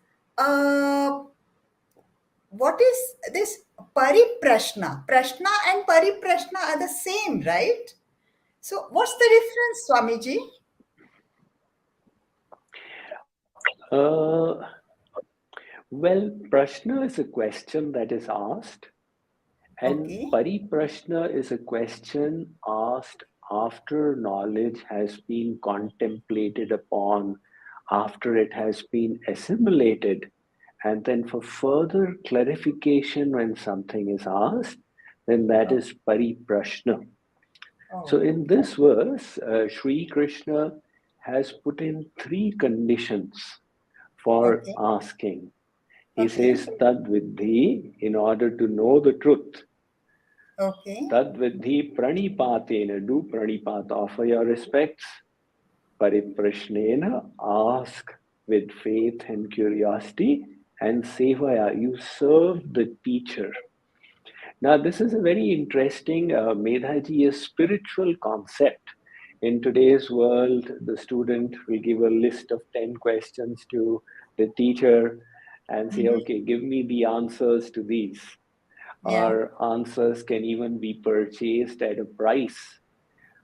this pariprashna? Prashna and pariprashna are the same, right? So, what's the difference, Swamiji? Well, prashna is a question that is asked, and pariprashna is a question asked after knowledge has been contemplated upon, after it has been assimilated, and then for further clarification when something is asked, then that is pariprashna. So in this verse, Sri Krishna has put in 3 conditions for asking. He says, Tad Vidhi, in order to know the truth. Tad Vidhi Pranipatena, do Pranipat, offer your respects. Pariprashnena, ask with faith and curiosity. And Sevaya, you serve the teacher. Now, this is a very interesting, Medhaji, a spiritual concept. In today's world, the student will give a list of 10 questions to the teacher and say, okay, give me the answers to these. Our answers can even be purchased at a price.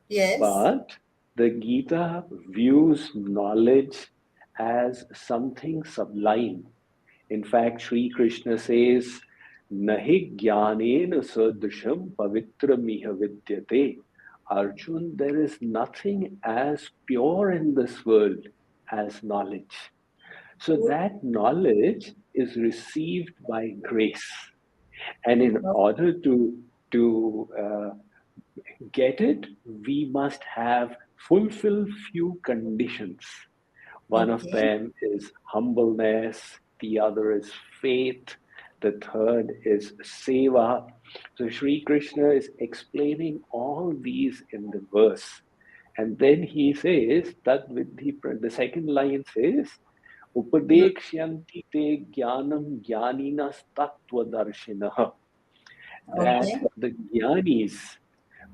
Yes. But the Gita views knowledge as something sublime. In fact, Sri Krishna says Nahi jnanena sadrisham pavitramiha vidyate. Arjun, there is nothing as pure in this world as knowledge. So that knowledge is received by grace. And in order to get it, we must have fulfill few conditions. One of them is humbleness, the other is faith, the third is seva. So Sri Krishna is explaining all these in the verse. And then he says that the second line says, Upadeksyanti te jnanam jnaninas tattvadarshinaha. That the jnanis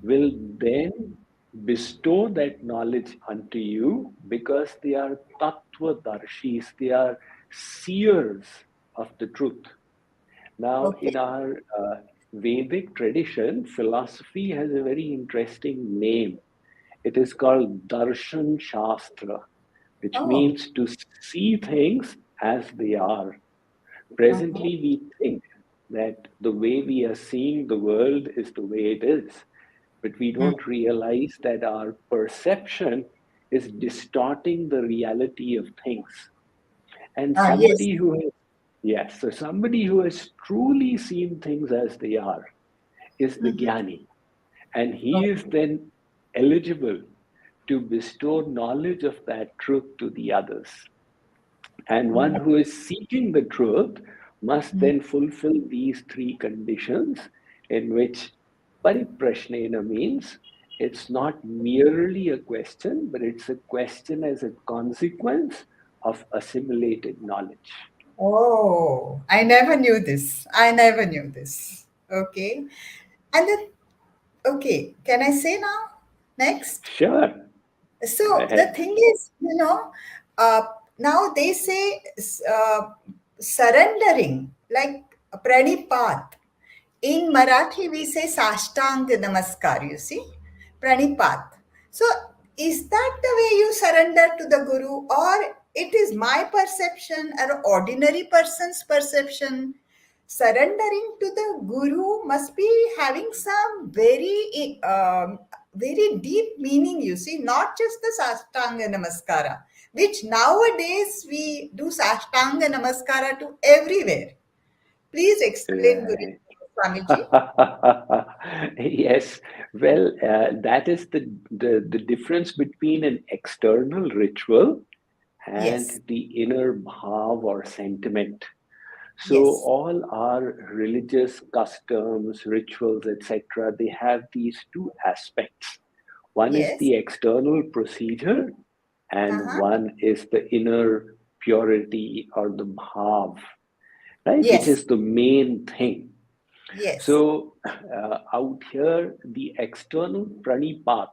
will then bestow that knowledge unto you because they are tattvadarshis, they are seers of the truth. Now, in our Vedic tradition, philosophy has a very interesting name. It is called Darshan Shastra, which means to see things as they are. Presently, we think that the way we are seeing the world is the way it is. But we don't realize that our perception is distorting the reality of things. And somebody who has truly seen things as they are is the jnani. And he is then eligible to bestow knowledge of that truth to the others. And one who is seeking the truth must then fulfill these three conditions, in which pariprashnena means it's not merely a question, but it's a question as a consequence of assimilated knowledge. Oh, I never knew this. I never knew this. Okay. And then, okay, can I say now? Next? Sure. So the thing is, now they say surrendering, like pranipat. In Marathi, we say Sashtang Namaskar, you see, Pranipat. So, is that the way you surrender to the Guru, or it is my perception or ordinary person's perception? Surrendering to the Guru must be having some very, very deep meaning, you see, not just the Sashtanga Namaskara, which nowadays we do Sashtanga Namaskara to everywhere. Please explain, Guru. Swamiji? Yes, well, that is the difference between an external ritual and the inner bhav or sentiment. So all our religious customs, rituals, etc., they have these two aspects. One is the external procedure, and one is the inner purity or the bhav, right? Which is the main thing. So out here, the external pranipat,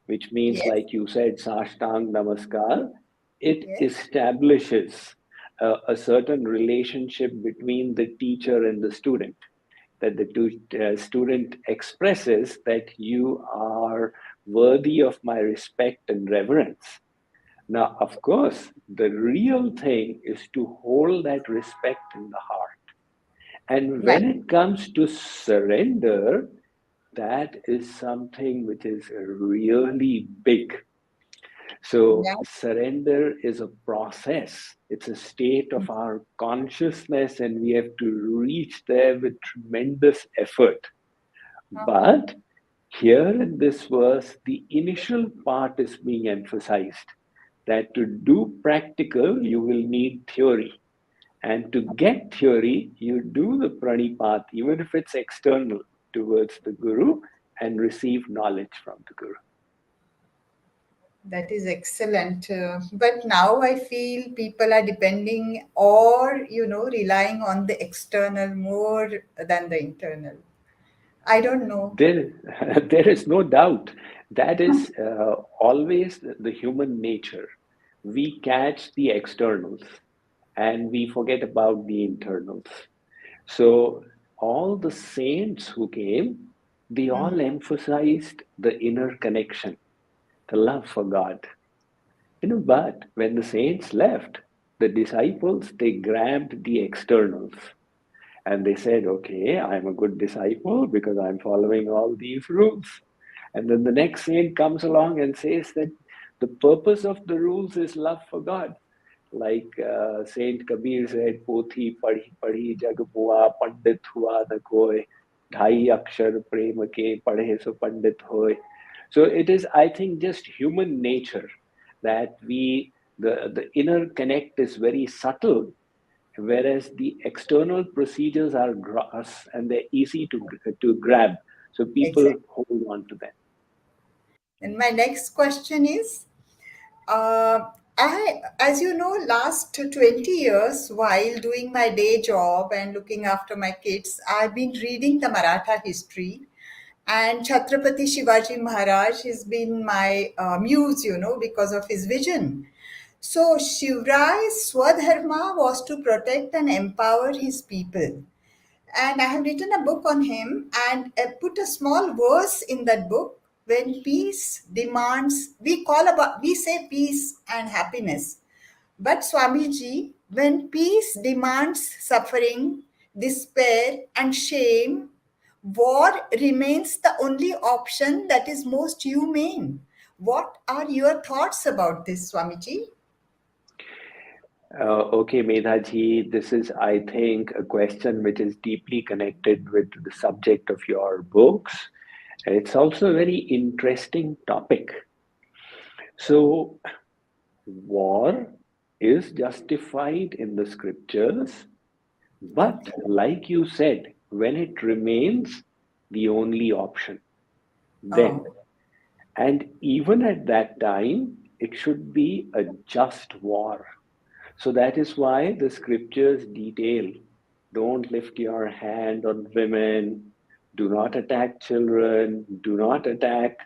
which means, like you said, Sashtang Namaskar, it establishes a certain relationship between the teacher and the student, that the student expresses that you are worthy of my respect and reverence. Now, of course, the real thing is to hold that respect in the heart. And when it comes to surrender, that is something which is really big. So surrender is a process. It's a state of our consciousness, and we have to reach there with tremendous effort. But here in this verse, the initial part is being emphasized, that to do practical, you will need theory. And to get theory, you do the pranipat, even if it's external, towards the Guru, and receive knowledge from the Guru. That is excellent. But now I feel people are depending or, relying on the external more than the internal. I don't know. There is no doubt. That is always the human nature. We catch the externals and we forget about the internals. So all the saints who came, they all emphasized the inner connection, the love for God. But when the saints left, the disciples, they grabbed the externals. And they said, okay, I'm a good disciple because I'm following all these rules. And then the next saint comes along and says that the purpose of the rules is love for God. Like Saint Kabir said, Pothi padhi padhi jag hua, pandit hua na koi, dhai akshar prem ke padhe so pandit hoy. So it is, I think, just human nature that the inner connect is very subtle, whereas the external procedures are gross and they're easy to grab. So people hold on to them. And my next question is, as you know, last 20 years, while doing my day job and looking after my kids, I've been reading the Maratha history. And Chhatrapati Shivaji Maharaj has been my muse, because of his vision. So Shivrai's Swadharma was to protect and empower his people. And I have written a book on him and put a small verse in that book. When peace demands, we say peace and happiness. But Swamiji, when peace demands suffering, despair, and shame, war remains the only option that is most humane. What are your thoughts about this, Swamiji? Okay, Medhaji, this is, I think, a question which is deeply connected with the subject of your books. It's also a very interesting topic. So, war is justified in the scriptures, but like you said, when it remains the only option, then, and even at that time, it should be a just war. So that is why the scriptures detail, don't lift your hand on women, do not attack children, do not attack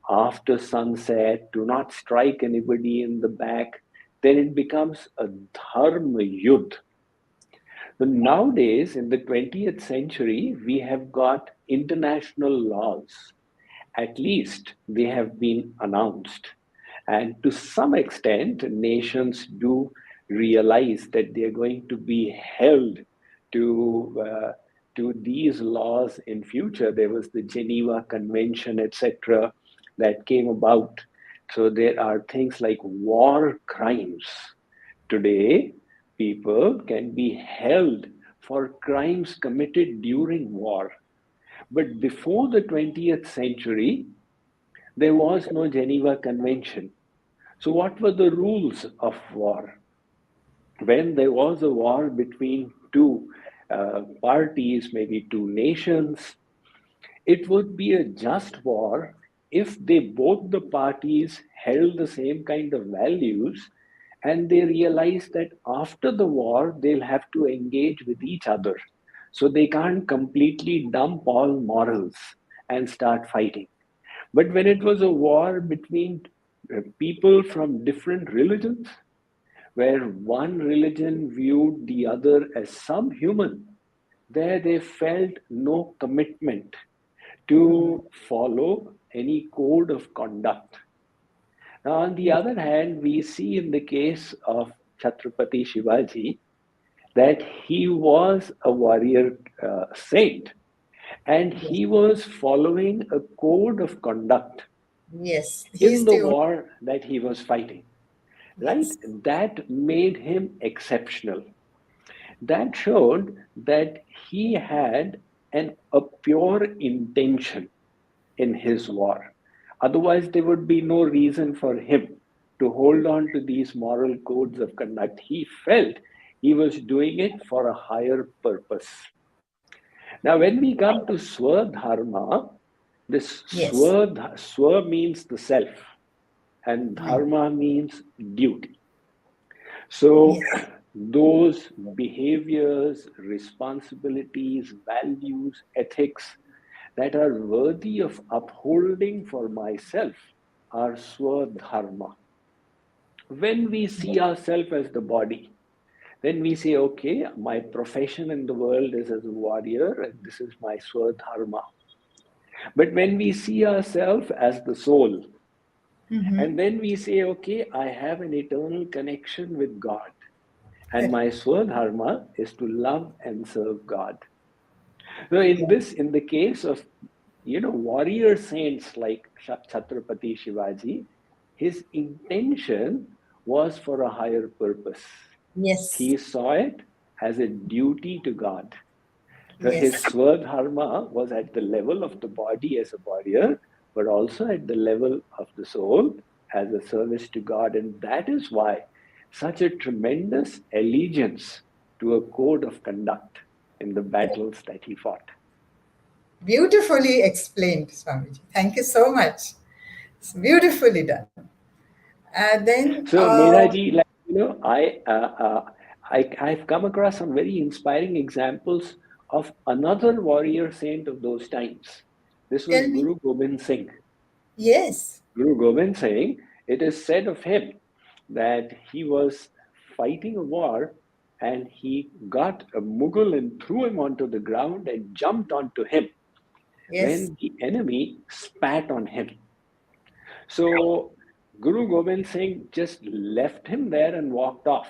after sunset, do not strike anybody in the back. Then it becomes a dharma yudh. But nowadays, in the 20th century, we have got international laws. At least they have been announced. And to some extent, nations do realize that they are going to be held to these laws in future. There was the Geneva Convention, etc., that came about. So there are things like war crimes. Today, people can be held for crimes committed during war. But before the 20th century, there was no Geneva Convention. So what were the rules of war? When there was a war between two parties, maybe two nations, it would be a just war if both the parties held the same kind of values and they realize that after the war they'll have to engage with each other. So they can't completely dump all morals and start fighting. But when it was a war between people from different religions, where one religion viewed the other as subhuman, there they felt no commitment to follow any code of conduct. Now, on the other hand, we see in the case of Chhatrapati Shivaji that he was a warrior saint and he was following a code of conduct in the war that he was fighting. Right? That made him exceptional. That showed that he had a pure intention in his war. Otherwise, there would be no reason for him to hold on to these moral codes of conduct. He felt he was doing it for a higher purpose. Now, when we come to Swadharma, this Swa means the self, and Dharma means duty. So those behaviors, responsibilities, values, ethics that are worthy of upholding for myself are Swadharma. When we see ourselves as the body, then we say, okay, my profession in the world is as a warrior, and this is my Swadharma. But when we see ourselves as the soul, and then we say, okay, I have an eternal connection with God. And my Swadharma is to love and serve God. So in the case of, warrior saints like Chhatrapati Shivaji, his intention was for a higher purpose. Yes. He saw it as a duty to God. So his Yes. Swadharma was at the level of the body as a warrior, but also at the level of the soul as a service to God. And that is why such a tremendous allegiance to a code of conduct in the battles that he fought. Beautifully explained, Swamiji. Thank you so much. It's beautifully done. Then, So, Meeraji, I've come across some very inspiring examples of another warrior saint of those times. This was tell me. Guru Gobind Singh. Yes. Guru Gobind Singh, it is said of him that he was fighting a war and he got a Mughal and threw him onto the ground and jumped onto him when the enemy spat on him. So Guru Gobind Singh just left him there and walked off.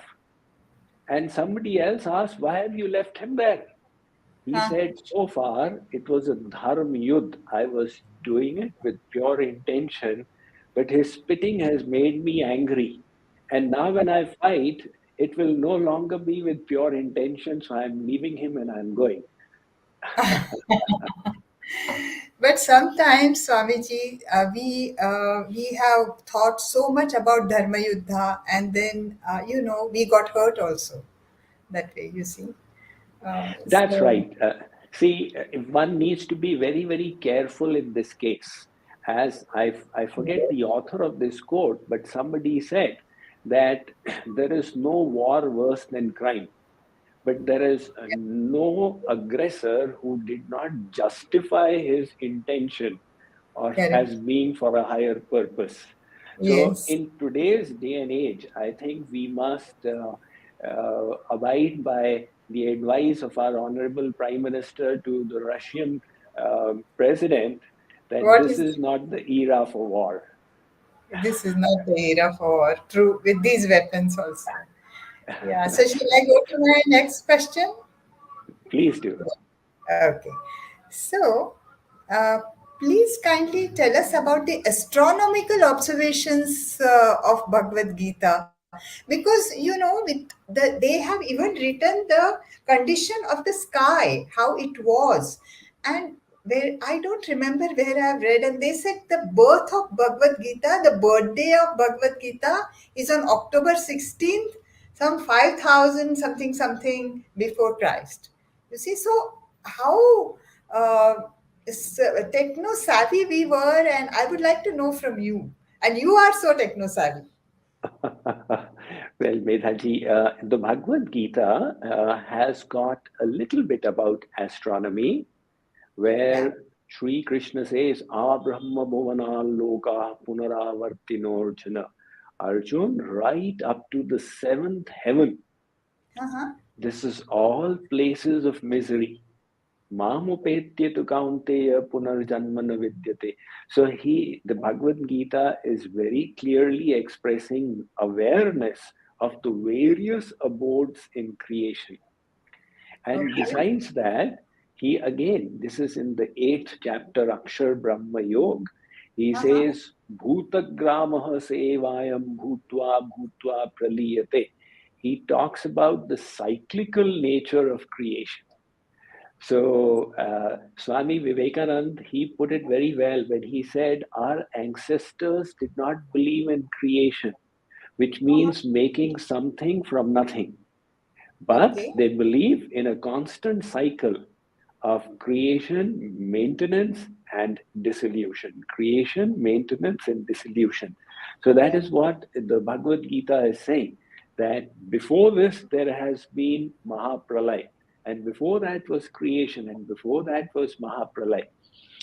And somebody else asked, why have you left him there? He said, so far it was a dharma yudh. I was doing it with pure intention, but his spitting has made me angry. And now when I fight, it will no longer be with pure intention. So I'm leaving him and I'm going. But sometimes, Swamiji, we have thought so much about Dharma Yuddha, and then we got hurt also that way. You see. That's right. See, one needs to be very, very careful in this case. As I forget the author of this quote, but somebody said that there is no war worse than crime. But there is no aggressor who did not justify his intention or as being for a higher purpose. So in today's day and age, I think we must abide by the advice of our Honorable Prime Minister to the Russian President that this is not the era for war. This is not the era for war. True, with these weapons also. Yeah. So shall I go to my next question? Please do. Okay. So, please kindly tell us about the astronomical observations of Bhagavad Gita. Because, they have even written the condition of the sky, how it was. And where I don't remember where I've read, and they said the birth of Bhagavad Gita, the birthday of Bhagavad Gita is on October 16th, some 5,000 something before Christ. You see, so how techno savvy we were, and I would like to know from you. And you are so techno savvy. Well, Medhaji, the Bhagavad Gita has got a little bit about astronomy, where Sri Krishna says, Abrahma bhuvana loka punaravartino Arjuna. Arjun, right up to the seventh heaven. This is all places of misery. Mamupetya tu kaunteya punarjanmana vidyate. So the Bhagavad Gita is very clearly expressing awareness of the various abodes in creation. And besides that, this is in the 8th chapter, Akshar Brahma Yoga. He says, Bhutagramaha sevayam bhutva bhutva praliyate. He talks about the cyclical nature of creation. So Swami Vivekananda, he put it very well when he said, our ancestors did not believe in creation, which means making something from nothing. But they believe in a constant cycle of creation, maintenance, and dissolution. Creation, maintenance, and dissolution. So that is what the Bhagavad Gita is saying, that before this, there has been Mahapralay. And before that was creation, and before that was Mahapralay.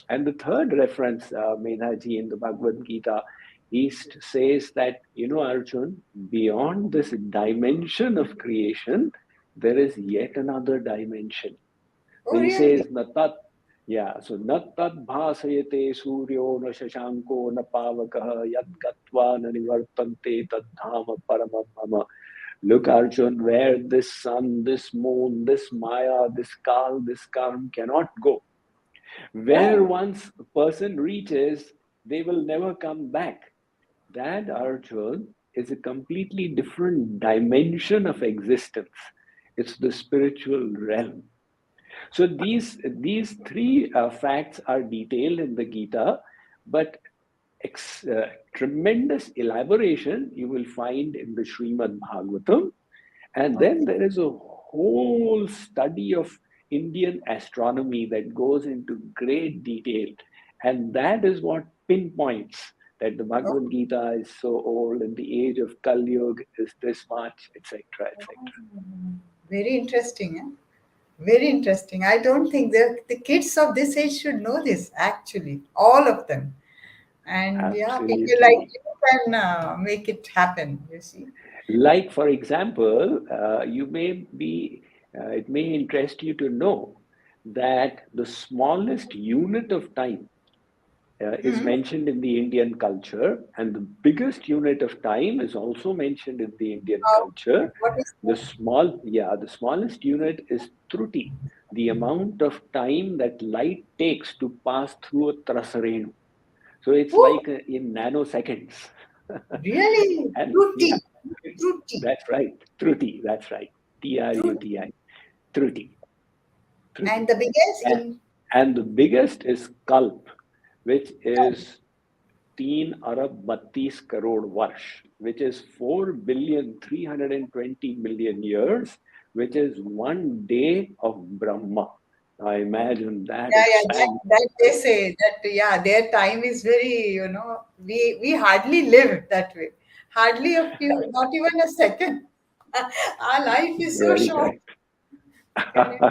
And the third reference, Medhaji, in the Bhagavad Gita, says that, Arjun, beyond this dimension of creation, there is yet another dimension. He says, Natat bhasayate suryo na shashanko na pavakaha yad gatva na nivartante tad dhama paramam mama. Look, Arjun, where this sun, this moon, this Maya, this Kal, this Karm cannot go. Where once a person reaches, they will never come back. That, Arjun, is a completely different dimension of existence. It's the spiritual realm. So these three facts are detailed in the Gita, but tremendous elaboration you will find in the Srimad Bhagavatam. And then there is a whole study of Indian astronomy that goes into great detail. And that is what pinpoints that the Bhagavad Gita is so old and the age of Kali Yuga is this much, etc., etc. Very interesting. Eh? Very interesting. I don't think the kids of this age should know this, actually, all of them. And yeah, people like Absolutely. you can make it happen, you see. Like, for example, it may interest you to know that the smallest unit of time is mentioned in the Indian culture, and the biggest unit of time is also mentioned in the Indian culture. What is The smallest unit is truti, the amount of time that light takes to pass through a trasarenu. So it's like in nanoseconds. Really? And Truti. yeah, Truti. that's right. Truti, that's right. Truti. Truti. And the biggest? And the biggest is Kalp, which is 3 arab 32 crore varsh, which is 4,320,000,000 years, which is 1 day of Brahma. I imagine that expands. That they say that their time is very, we hardly live that way. Hardly a few, not even a second. Our life is so Very short. correct.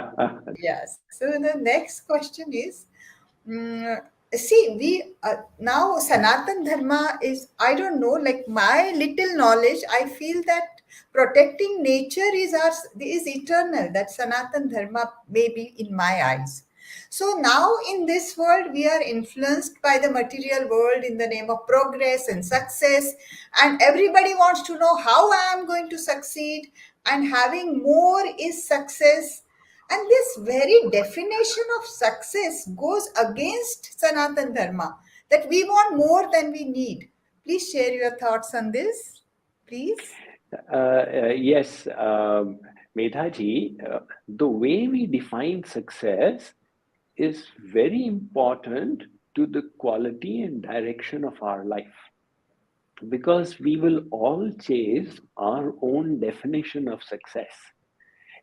Yes. So the next question is, see, we now Sanatan Dharma is, I don't know, like my little knowledge, I feel that protecting nature is eternal. That Sanatan Dharma, maybe in my eyes. So now in this world, we are influenced by the material world in the name of progress and success, and everybody wants to know how I am going to succeed, and having more is success. And this very definition of success goes against Sanatan Dharma, that we want more than we need. Please share your thoughts on this, please. Yes, Medhaji, the way we define success is very important to the quality and direction of our life, because we will all chase our own definition of success.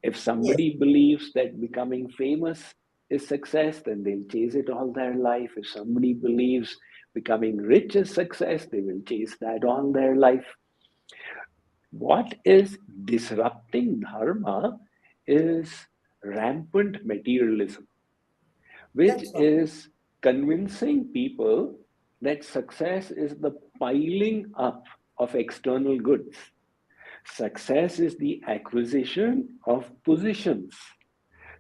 If somebody believes that becoming famous is success, then they'll chase it all their life. If somebody believes becoming rich is success, they will chase that all their life. What is disrupting dharma is rampant materialism, which is convincing people that success is the piling up of external goods. Success is the acquisition of positions.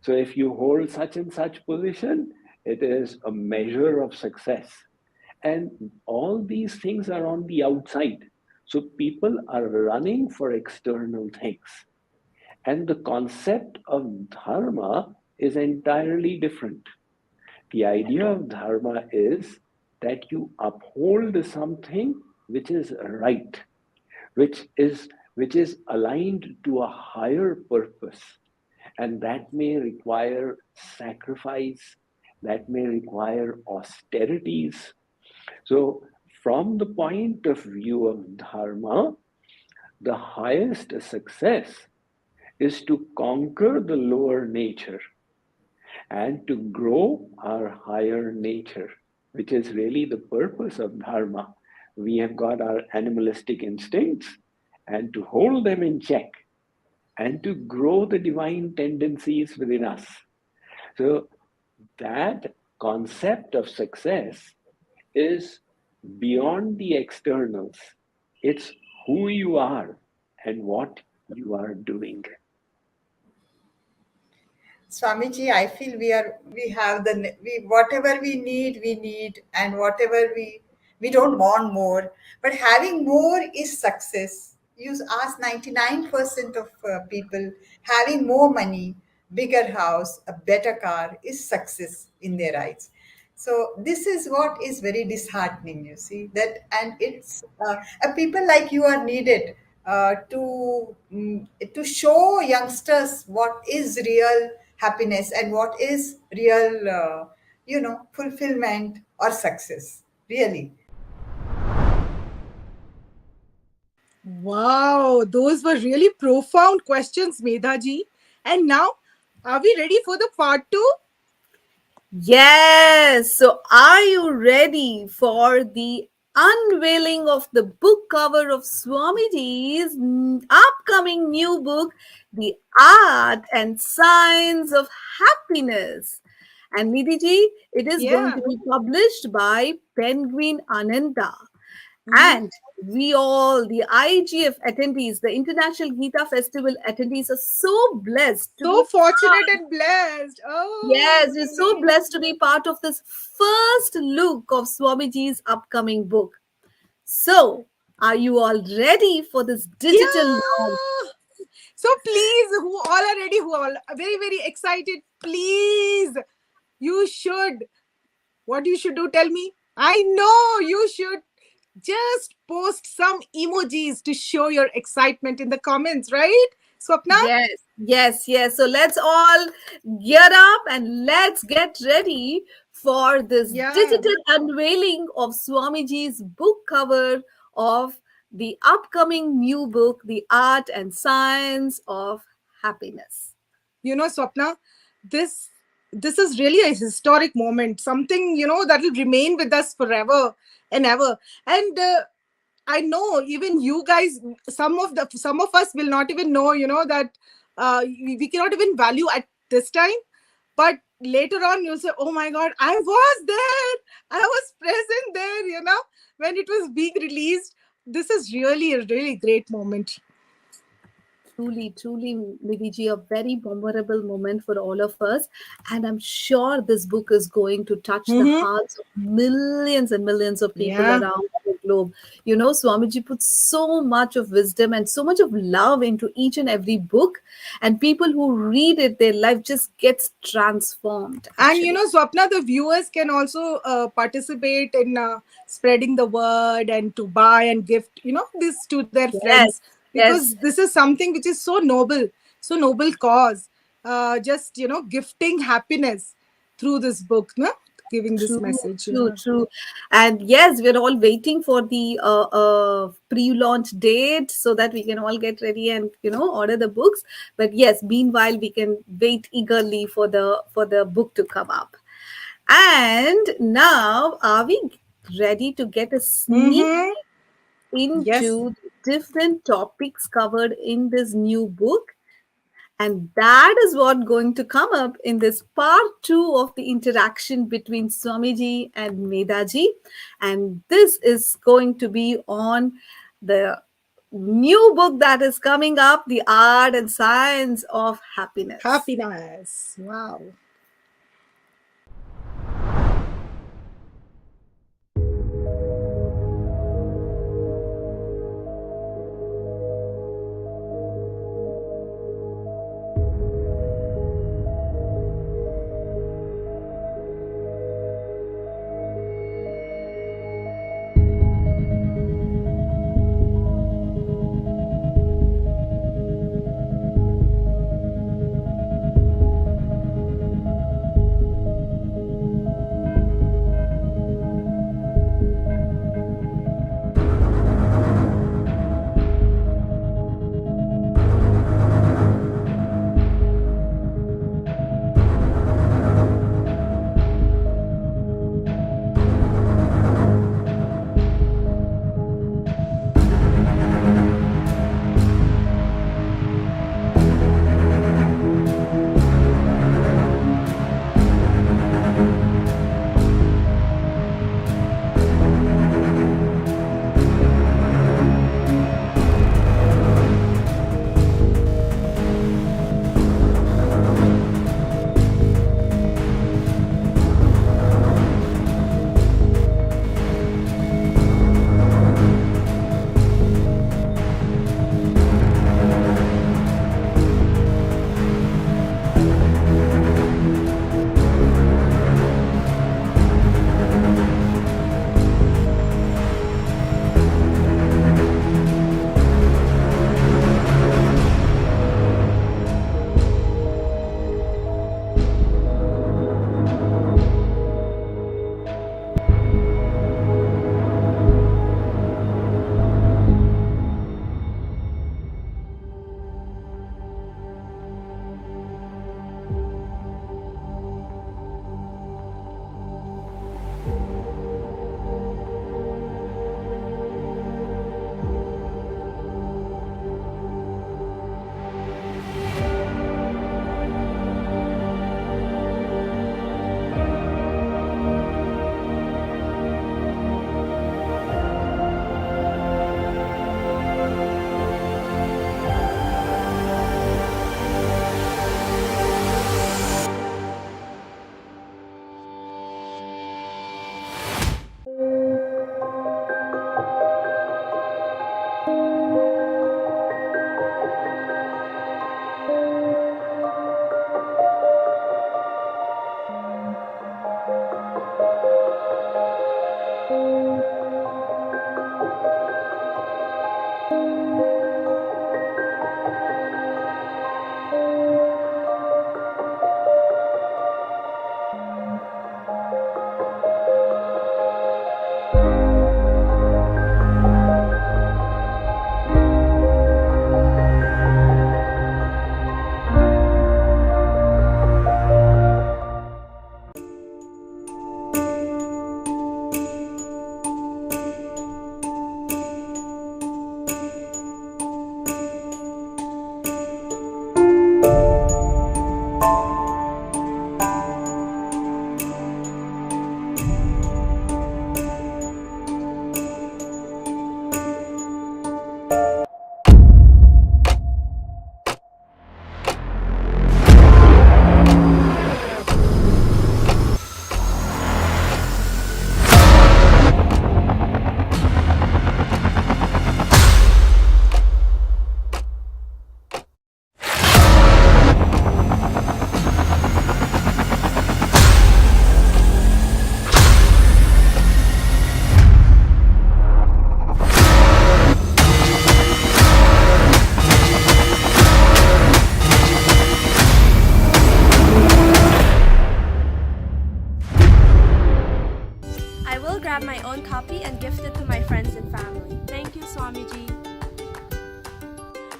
So if you hold such and such position, it is a measure of success. And all these things are on the outside. So people are running for external things. And the concept of dharma is entirely different. The idea of dharma is that you uphold something which is right, which is aligned to a higher purpose. And that may require sacrifice, that may require austerities. So from the point of view of dharma, the highest success is to conquer the lower nature and to grow our higher nature, which is really the purpose of dharma. We have got our animalistic instincts, and to hold them in check and to grow the divine tendencies within us. So that concept of success is beyond the externals. It's who you are and what you are doing. Swamiji, I feel we have whatever we need, and whatever we don't want more, but having more is success. you ask 99% of people, having more money, bigger house, a better car is success in their eyes. So this is what is very disheartening, you see that. And it's people like you are needed to show youngsters what is real happiness and what is real fulfillment or success, really. Wow, those were really profound questions, Medhaji. And now, are we ready for the part two? Yes. So, are you ready for the unveiling of the book cover of Swamiji's upcoming new book, The Art and Science of Happiness? And Nidhi, it is going Yeah. to be published by Penguin Ananda. Mhm. And we all, the IGF attendees, the International Gita Festival attendees, are so blessed to So be fortunate part. and blessed. Oh, Yes, we're so really? blessed to be part of this first look of Swamiji's upcoming book. So, are you all ready for this digital launch? Yeah. So please, who all are ready, who all are very, very excited, please, you should. What you should do, tell me? I know you should just post some emojis to show your excitement in the comments, right? Swapna? Yes, yes, yes. So let's all get up and let's get ready for this Yeah. digital unveiling of Swamiji's book cover of the upcoming new book, The Art and Science of Happiness. You know, Swapna, this this is really a historic moment, something, that will remain with us forever and ever. And I know even you guys, some of us will not even know, that we cannot even value at this time. But later on, you'll say, "Oh my God, I was there! I was present there!" When it was being released. This is really a really great moment. Truly, truly, Nidhi, a very memorable moment for all of us. And I'm sure this book is going to touch the Mm-hmm. hearts of millions and millions of people Yeah. around the globe. You know, Swamiji puts so much of wisdom and so much of love into each and every book. And people who read it, their life just gets transformed, And actually. Swapna, the viewers can also participate in spreading the word and to buy and gift, this to their Yes, friends, because yes. this is something which is so noble cause. Just gifting happiness through this book, no? Giving this True, message. true, Yeah. true. And yes, we're all waiting for the pre-launch date so that we can all get ready and order the books. But yes, meanwhile, we can wait eagerly for the book to come up. And now, are we ready to get a sneak Mm-hmm. Yes. into different topics covered in this new book? And that is what going to come up in this part two of the interaction between Swamiji and Medaji. And this is going to be on the new book that is coming up, The Art and Science of Happiness. Happiness. Wow.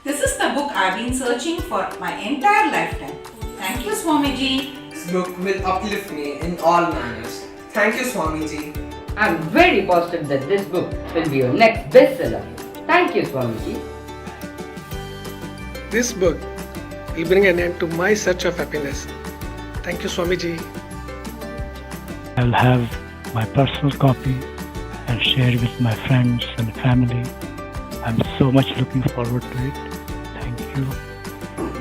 This is the book I've been searching for my entire lifetime. Thank you, Swamiji. This book will uplift me in all manners. Thank you, Swamiji. I'm very positive that this book will be your next bestseller. Thank you, Swamiji. This book will bring an end to my search of happiness. Thank you, Swamiji. I'll have my personal copy and share it with my friends and family. I'm so much looking forward to it. Thank you.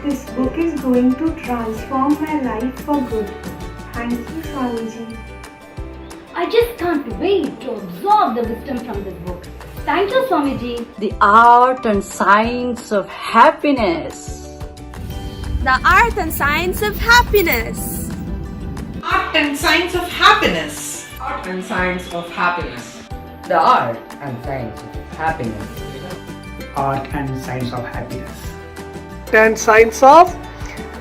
This book is going to transform my life for good. Thank you, Swamiji. I just can't wait to absorb the wisdom from this book. Thank you, Swamiji. The art and science of happiness. The art and science of happiness. Art and science of happiness. Art and science of happiness. The art and science of happiness. Art and science of happiness. And science of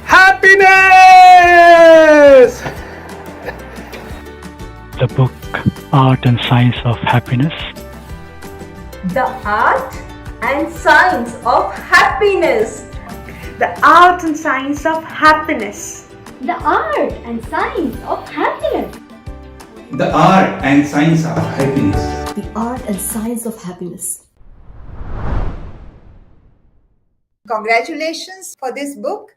happiness! The book Art and Science of Happiness. The art and science of happiness. The art and science of happiness. The art and science of happiness. The art and science of happiness. The art and science of happiness. Congratulations for this book.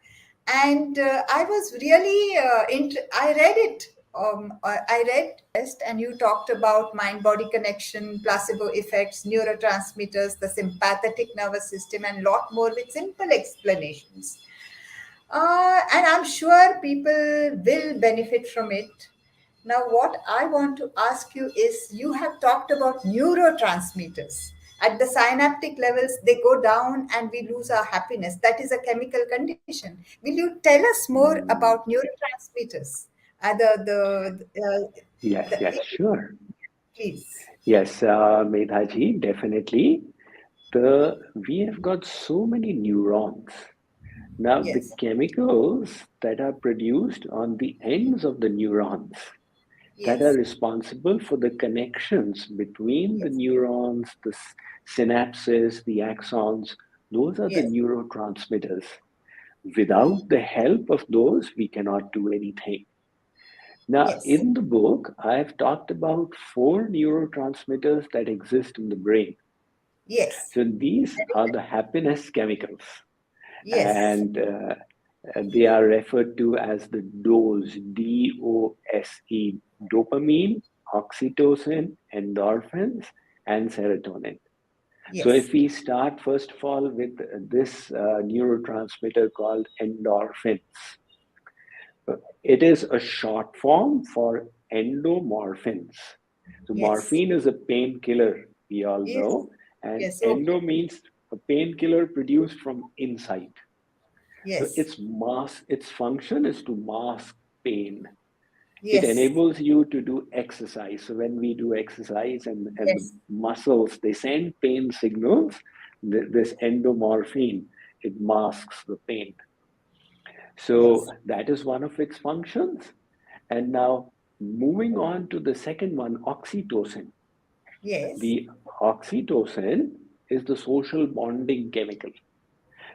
And I was really, I read it. I read it, and you talked about mind-body connection, placebo effects, neurotransmitters, the sympathetic nervous system, and lot more with simple explanations. And I'm sure people will benefit from it. Now, what I want to ask you is, you have talked about neurotransmitters. At the synaptic levels, they go down and we lose our happiness. That is a chemical condition. Will you tell us more about neurotransmitters? Yes, sure. Please. Yes, Medhaji, definitely. We have got so many neurons. Now, the chemicals that are produced on the ends of the neurons that are responsible for the connections between the neurons, the synapses, the axons, those are the neurotransmitters. Without the help of those, we cannot do anything. Now, in the book, I have talked about 4 neurotransmitters that exist in the brain. Yes. So these are the happiness chemicals. Yes. And they are referred to as the DOSE, D-O-S-E, dopamine, oxytocin, endorphins, and serotonin. Yes. So if we start first of all with this neurotransmitter called endorphins, it is a short form for endomorphins. So morphine is a painkiller, we all know, and endo means a painkiller produced from inside. Yes. So its function is to mask pain. Yes. It enables you to do exercise. So when we do exercise and the muscles, they send pain signals, this endomorphine, it masks the pain. So that is one of its functions. And now moving on to the second one, oxytocin. Yes. The oxytocin is the social bonding chemical.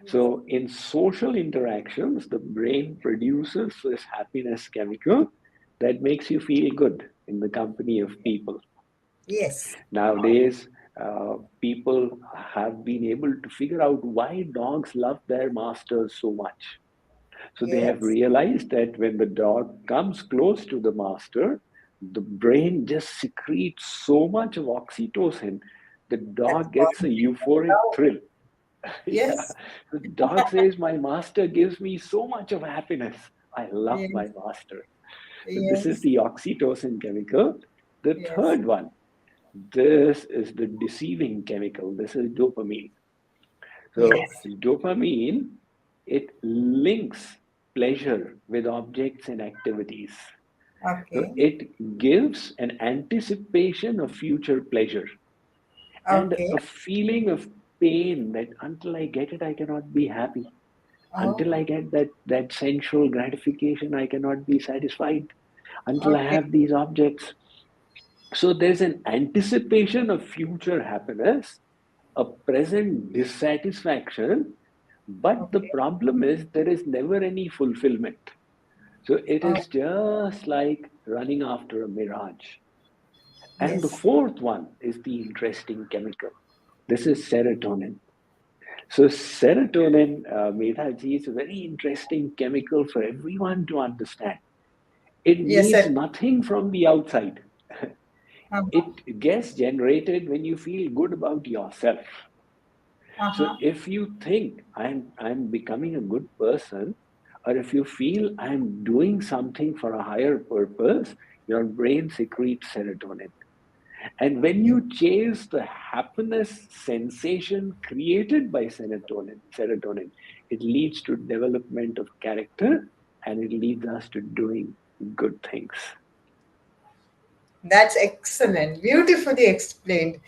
So in social interactions, the brain produces this happiness chemical that makes you feel good in the company of people. Yes. Nowadays, people have been able to figure out why dogs love their masters so much. So they have realized that when the dog comes close to the master, the brain just secretes so much of oxytocin, the dog gets a euphoric thrill. Yes. The dog says, my master gives me so much of happiness. I love my master. So this is the oxytocin chemical. The third one, this is the deceiving chemical. This is dopamine. So dopamine, it links pleasure with objects and activities. So it gives an anticipation of future pleasure and a feeling of pain that until I get it, I cannot be happy. Until I get that sensual gratification, I cannot be satisfied. Until I have these objects. So there's an anticipation of future happiness, a present dissatisfaction But the problem is there is never any fulfillment. So it is just like running after a mirage. And the Yes. fourth one is the interesting chemical. This is serotonin. So serotonin, Medhaji, is a very interesting chemical for everyone to understand. It Yes, needs sir. nothing from the outside. It gets generated when you feel good about yourself. So if you think I'm becoming a good person, or if you feel I'm doing something for a higher purpose, your brain secretes serotonin. And when you chase the happiness sensation created by serotonin, it leads to development of character and it leads us to doing good things. That's excellent. Beautifully explained.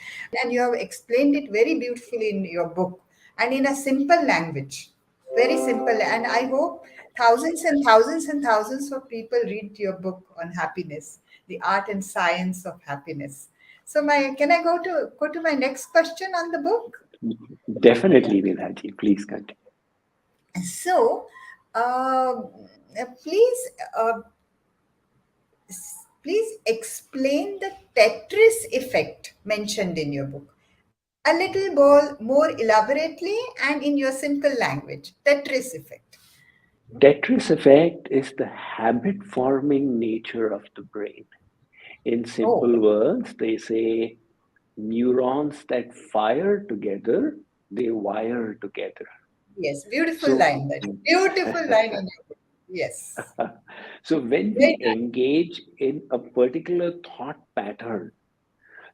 And you have explained it very beautifully in your book and in a simple language. Very simple. And I hope thousands and thousands and thousands of people read your book on happiness, the art and science of happiness. So can I go to my next question on the book? Definitely, Vidhaji. Please continue. So, please, please explain the Tetris effect mentioned in your book a little more elaborately and in your simple language. Tetris effect. Tetris effect is the habit forming nature of the brain. In Oh, simple words, they say neurons that fire together, they wire together. yes, beautiful So, line. That beautiful line in your book. Yes. so when Very we engage in a particular thought pattern,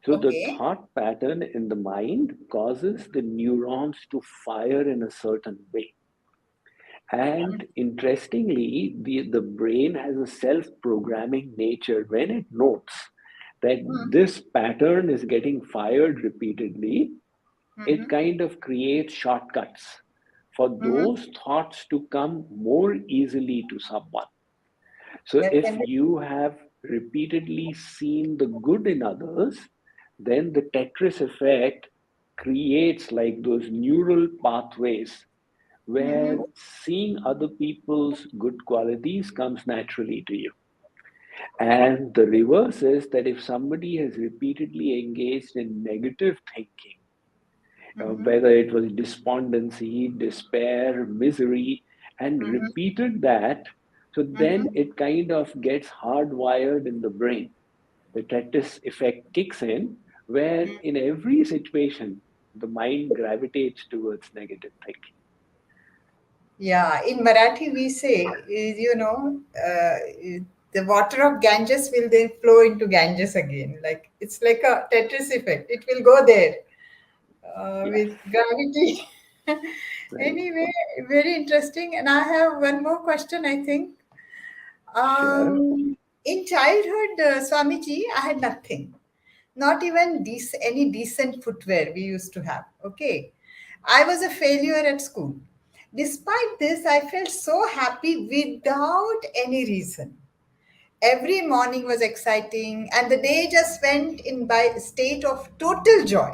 so the okay. thought pattern in the mind causes the neurons to fire in a certain way. And interestingly, the brain has a self-programming nature. When it notes that this pattern is getting fired repeatedly, it kind of creates shortcuts for those thoughts to come more easily to someone. So That if can be. you have repeatedly seen the good in others, then the Tetris effect creates like those neural pathways where seeing other people's good qualities comes naturally to you. And the reverse is that if somebody has repeatedly engaged in negative thinking, whether it was despondency, despair, misery, and repeated that, so then it kind of gets hardwired in the brain. The Tetris effect kicks in, where in every situation, the mind gravitates towards negative thinking. Yeah, in Marathi we say, the water of Ganges will then flow into Ganges again. Like it's like a Tetris effect. It will go there Yes, with gravity. right. Anyway, very interesting. And I have one more question, I think. Sure. In childhood, Swamiji, I had nothing. Not even any decent footwear we used to have. Okay. I was a failure at school. Despite this, I felt so happy without any reason. Every morning was exciting, and the day just went in by a state of total joy.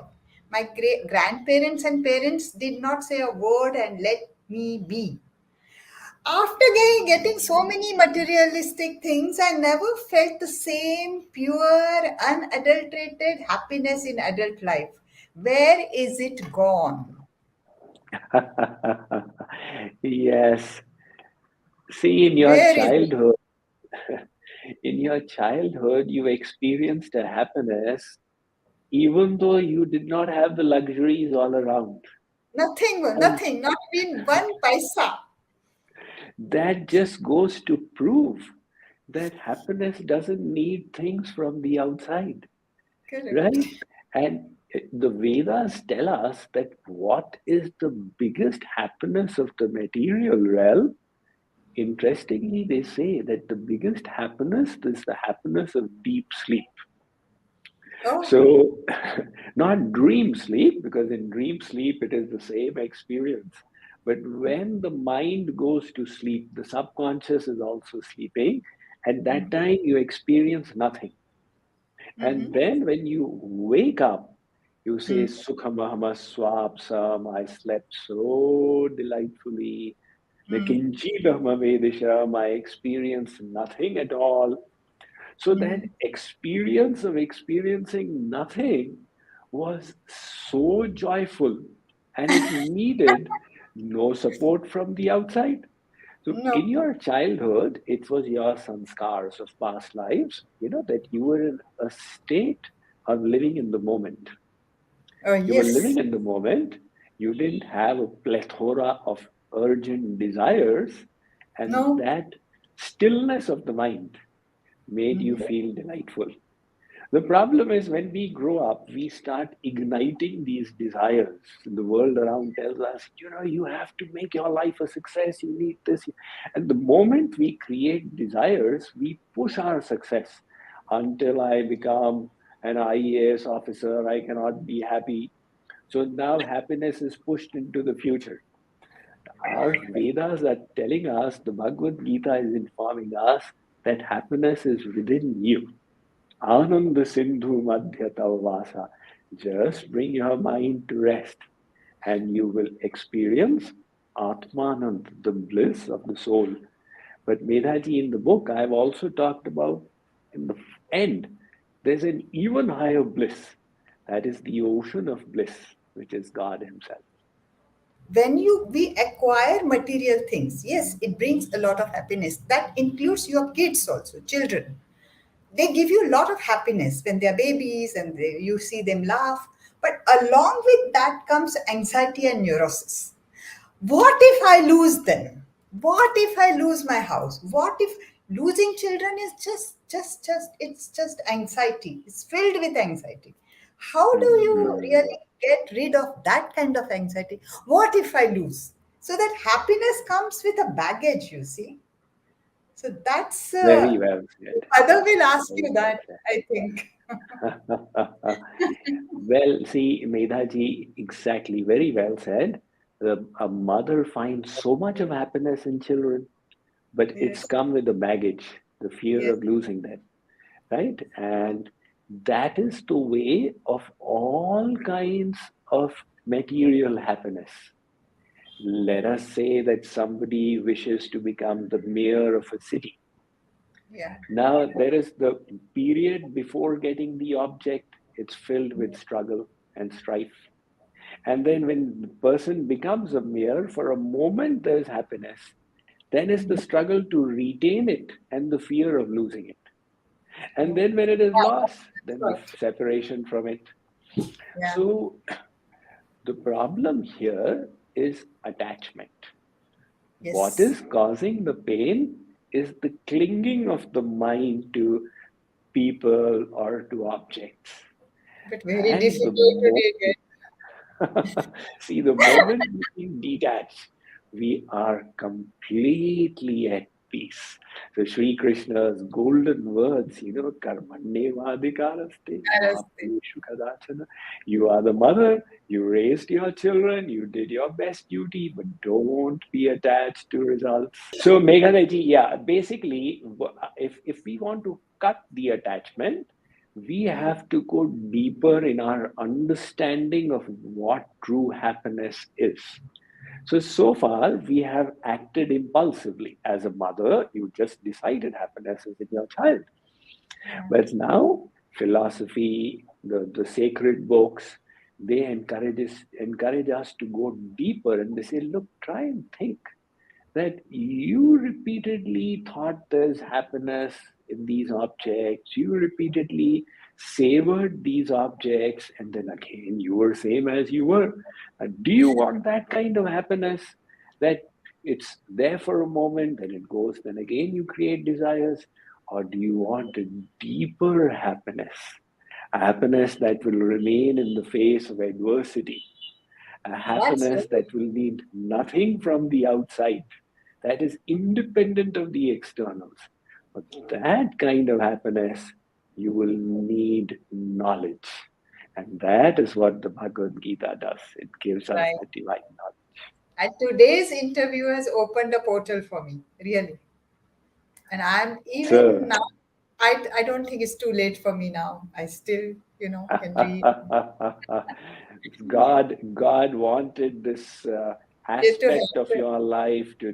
My great grandparents and parents did not say a word and let me be. After getting so many materialistic things, I never felt the same pure, unadulterated happiness in adult life. Where is it gone? Yes. See, Where is it? in your childhood, you experienced a happiness even though you did not have the luxuries all around. Nothing, And nothing, not even one paisa. that just goes to prove that happiness doesn't need things from the outside, Correct. right? And the Vedas tell us that what is the biggest happiness of the material realm. Interestingly, they say that the biggest happiness is the happiness of deep sleep. Oh, So, not dream sleep, because in dream sleep it is the same experience. But when the mind goes to sleep, the subconscious is also sleeping. At that time, you experience nothing. And then when you wake up, You say, Sukhamahama swapsam, I slept so delightfully. Nakinchidahama I experienced nothing at all. So that experience of experiencing nothing was so joyful, and it needed no support from the outside. So in your childhood, it was your sanskars of past lives, that you were in a state of living in the moment. You were living in the moment. You didn't have a plethora of urgent desires, and that stillness of the mind made you feel delightful. The problem is when we grow up, we start igniting these desires. The world around tells us, you have to make your life a success, you need this. And the moment we create desires, we push our success. Until I become an IAS officer, I cannot be happy. So now happiness is pushed into the future. Our Vedas are telling us, the Bhagavad Gita is informing us that happiness is within you. Ananda Sindhu Madhya Tavasa. Just bring your mind to rest and you will experience Atmanand, the bliss of the soul. But Medhaji, in the book, I've also talked about in the end, there's an even higher bliss. That is the ocean of bliss, which is God Himself. When we acquire material things, yes, it brings a lot of happiness. That includes your kids also, children. They give you a lot of happiness when they're babies and you see them laugh. But along with that comes anxiety and neurosis. What if I lose them? What if I lose my house? What if losing children is it's just anxiety. It's filled with anxiety. How do you really get rid of that kind of anxiety? What if I lose? So that happiness comes with a baggage, you see. So that's very well said. Mother will ask you that, I think. Well, see, Medhaji, exactly, very well said. A mother finds so much of happiness in children, but it's come with a baggage, the fear of losing them, right? And that is the way of all kinds of material happiness. Let us say that somebody wishes to become the mayor of a city. Now, there is the period before getting the object, it's filled with struggle and strife. And then when the person becomes a mayor, for a moment there's happiness. Then is the struggle to retain it and the fear of losing it. And then when it is lost, then the separation from it. So the problem here is attachment. What is causing the pain is the clinging of the mind to people or to objects. But very difficult to get. See, the moment we detach, we are completely at peace. So Sri Krishna's golden words, karmannevadhikaraste bhapeshu kadachana. You are the mother, you raised your children, you did your best duty, but don't be attached to results. So Meghanaji, yeah, basically, if we want to cut the attachment, we have to go deeper in our understanding of what true happiness is. So far, we have acted impulsively. As a mother, you just decided happiness is in your child. But now, philosophy, the sacred books, they encourage us to go deeper, and they say, look, try and think that you repeatedly thought there's happiness in these objects, you repeatedly savored these objects, and then again you were same as you were. Do you want that kind of happiness that it's there for a moment, then it goes, then again you create desires? Or do you want a deeper happiness, a happiness that will remain in the face of adversity, a happiness that will need nothing from the outside, that is independent of the externals? But that kind of happiness, you will need knowledge. And that is what the Bhagavad Gita does. It gives us the divine knowledge. And today's interview has opened a portal for me, really. And I'm even now I don't think it's too late for me now. I still, can read. God wanted this To aspect of happen. your life to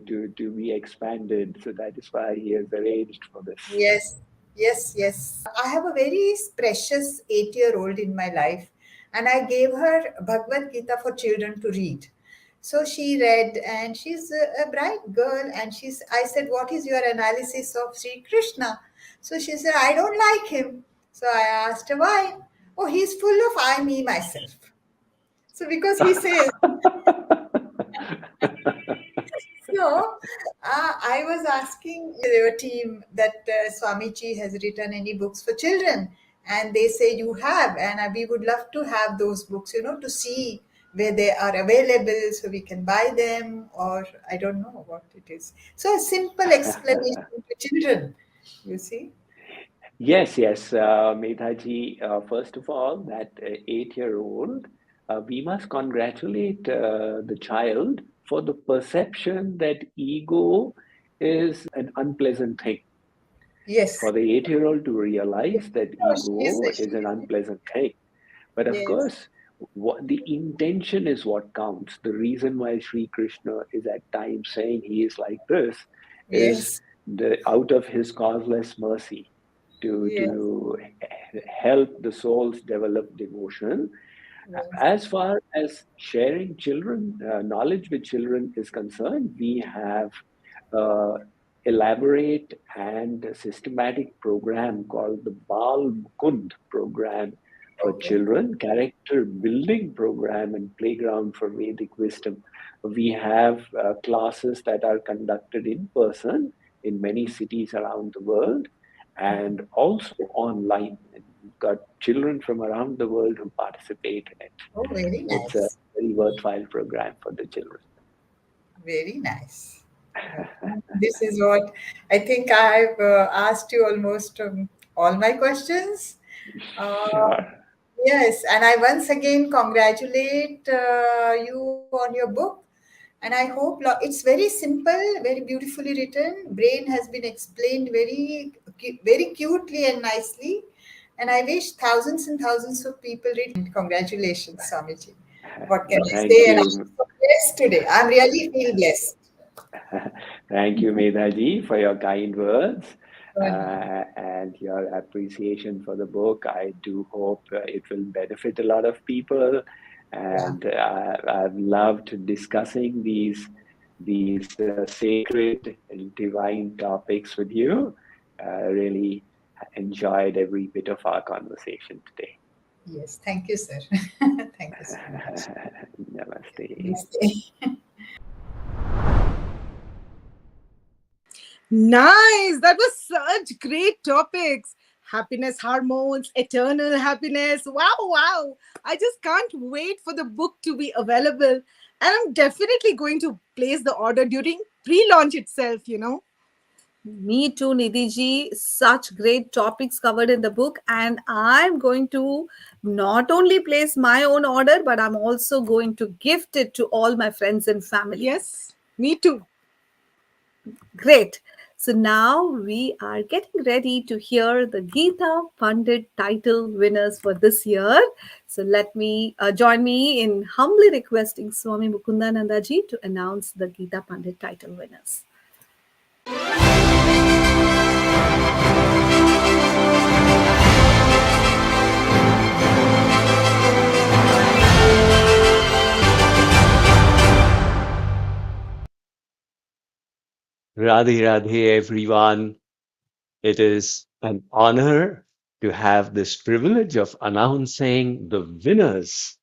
be expanded. So that is why He has arranged for this. Yes, yes. I have a very precious 8-year-old in my life, and I gave her Bhagavad Gita for children to read. So she read, and she's a bright girl. And I said, "What is your analysis of Sri Krishna?" So she said, "I don't like him." So I asked her why. Oh, he's full of I, me, myself. So because he says, so I was asking your team that Swamiji has written any books for children, and they say you have, and we would love to have those books, to see where they are available so we can buy them, or I don't know what it is. So a simple explanation to children, you see. Yes, Medhaji. First of all, that 8-year-old, we must congratulate the child for the perception that ego is an unpleasant thing. Yes. For the 8-year-old to realize that No, she is. ego is an unpleasant thing. But of Yes. course, what the intention is what counts. The reason why Sri Krishna is at times saying he is like this is Yes. out of his causeless mercy Yes. to help the souls develop devotion. Yes. As far as sharing children knowledge with children is concerned, we have uh, elaborate and systematic program called the Bal Mukund program for Okay. children, character building program and playground for Vedic wisdom. We have classes that are conducted in person in many cities around the world and also online. And we've got children from around the world who participate in it. Oh, very It's a nice. very worthwhile program for the children. Very nice. This is what I think I've asked you almost all my questions. Uh, Sure. yes, and I once again congratulate you on your book. And I hope it's very simple, very beautifully written. Brain has been explained very cutely and nicely. And I wish thousands and thousands of people read. Congratulations, Swamiji. What can I Thank say? And I'm you. so blessed today. I'm really feel blessed. Thank you, Medhaji, for your kind words and your appreciation for the book. I do hope it will benefit a lot of people, and I've loved discussing these sacred and divine topics with you. Really enjoyed every bit of our conversation today. Yes, thank you, sir. Thank you so much. Namaste. Nice. That was such great topics. Happiness hormones, eternal happiness. Wow. I just can't wait for the book to be available. And I'm definitely going to place the order during pre-launch itself. Me too, Nidhi. Such great topics covered in the book, and I'm going to not only place my own order, but I'm also going to gift it to all my friends and family. Yes, me too. Great. So now we are getting ready to hear the Gita Pandit title winners for this year. So let me join me in humbly requesting Swami Mukundananda ji to announce the Gita Pandit title winners. Radhe Radhe, everyone. It is an honor to have this privilege of announcing the winners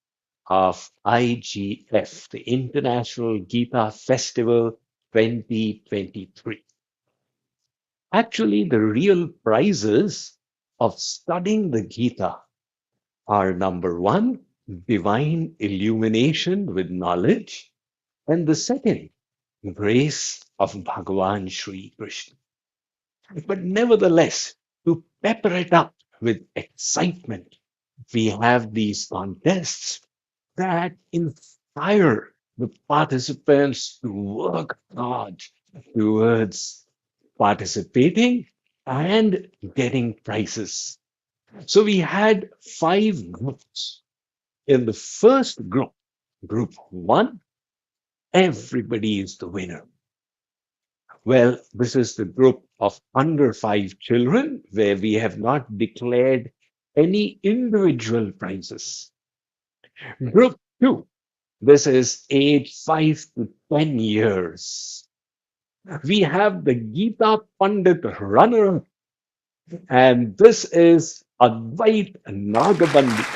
of IGF, the International Gita Festival 2023. Actually, the real prizes of studying the Gita are number one, divine illumination with knowledge, and the second, grace of Bhagavan Shree Krishna. But nevertheless, to pepper it up with excitement, we have these contests that inspire the participants to work hard towards participating and getting prizes. So we had 5 groups. In the first group, group 1, everybody is the winner. Well, this is the group of under 5 children where we have not declared any individual prizes. Group 2, this is age 5 to 10 years. We have the Gita Pandit runner, and this is Advait Nagabandi.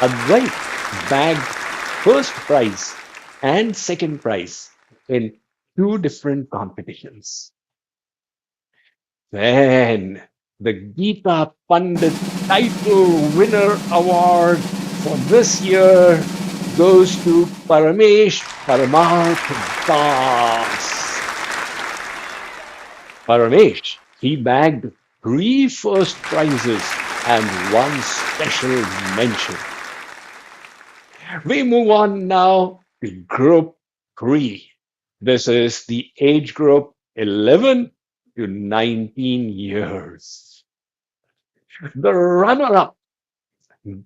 Advait bagged first prize and second prize in 2 different competitions. Then the Gita Pandit title winner award for this year goes to Paramesh Paramarth Das. Paramesh, he bagged 3 first prizes and 1 special mention. We move on now to group 3. This is the age group 11 to 19 years. The runner-up,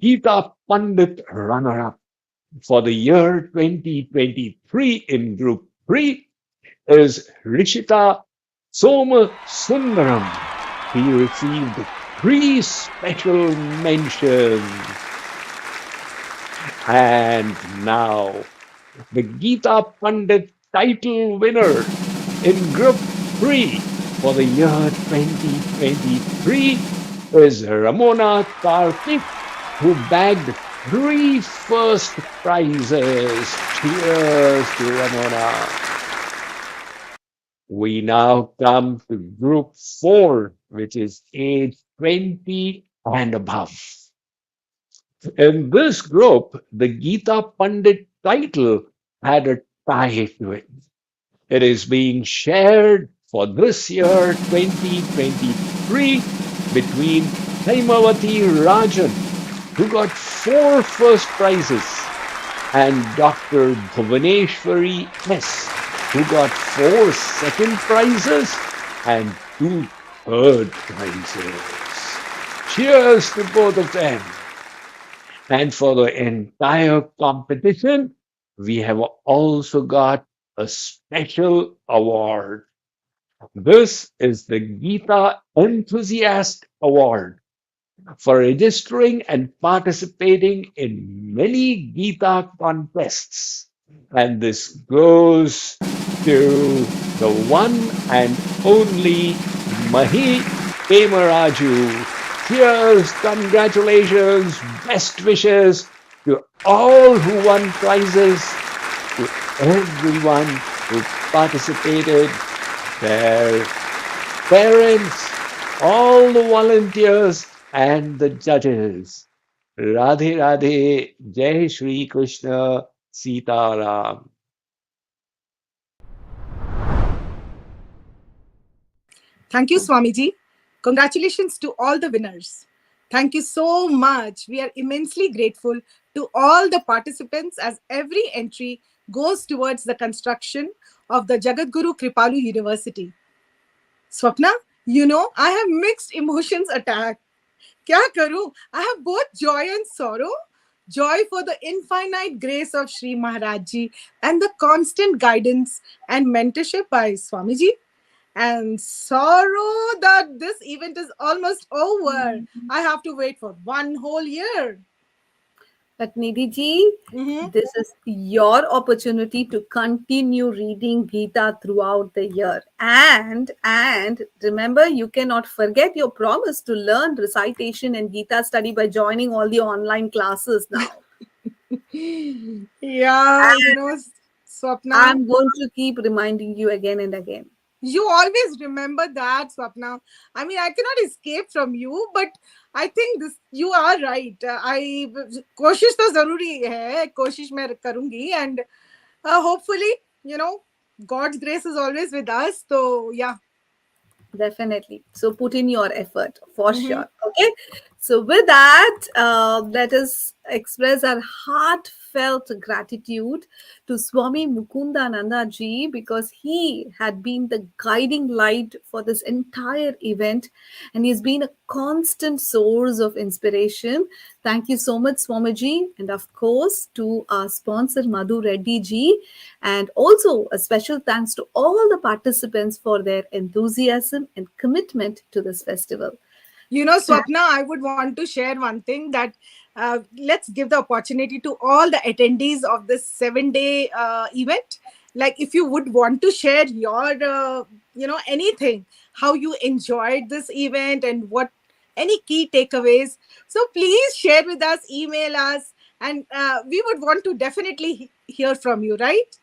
Gita Pandit runner-up for the year 2023 in group 3 is Rishita Soma Sundaram. He received 3 special mentions. And now, the Gita Pandit title winner in Group 3 for the year 2023 is Ramona Karthik, who bagged 3 first prizes. Cheers to Ramona. We now come to Group 4, which is age 20 and above. In this group, the Gita Pandit title had a tie to it. It is being shared for this year, 2023, between Haimavati Rajan, who got 4 first prizes, and Dr. Bhuvaneshwari S., who got 4 second prizes and 2 third prizes. Cheers to both of them. And for the entire competition, we have also got a special award. This is the Gita Enthusiast Award for registering and participating in many Gita contests. And this goes to the one and only Mahi Kemaraju. Cheers, congratulations, best wishes to all who won prizes, to everyone who participated, their parents, all the volunteers, and the judges. Radhe Radhe, Jai Shri Krishna, Sita Ram. Thank you, Swamiji. Congratulations to all the winners. Thank you so much. We are immensely grateful to all the participants as every entry goes towards the construction of the Jagadguru Kripalu University. Swapna, I have mixed emotions attack. Kya karu? I have both joy and sorrow. Joy for the infinite grace of Sri Maharaj and the constant guidance and mentorship by Swamiji. And sorrow that this event is almost over. I have to wait for 1 whole year. But Nidhi ji, this is your opportunity to continue reading Gita throughout the year. And remember, you cannot forget your promise to learn recitation and Gita study by joining all the online classes now. Yeah, Swapna. I'm going to keep reminding you again and again. You always remember that, Swapna. I mean, I cannot escape from you, but I think you are right. I कोशिश तो जरूरी है, कोशिश मैं करूंगी, and hopefully, God's grace is always with us. So yeah, definitely. So put in your effort for sure. Okay. So, with that, let us express our heartfelt gratitude to Swami Mukundananda ji, because he had been the guiding light for this entire event, and he's been a constant source of inspiration. Thank you so much, Swamiji, and of course to our sponsor Madhu Reddy ji, and also a special thanks to all the participants for their enthusiasm and commitment to this festival. Swapna, I would want to share one thing that let's give the opportunity to all the attendees of this 7-day event. Like, if you would want to share your, anything, how you enjoyed this event and what any key takeaways. So please share with us, email us, and we would want to definitely hear from you, right?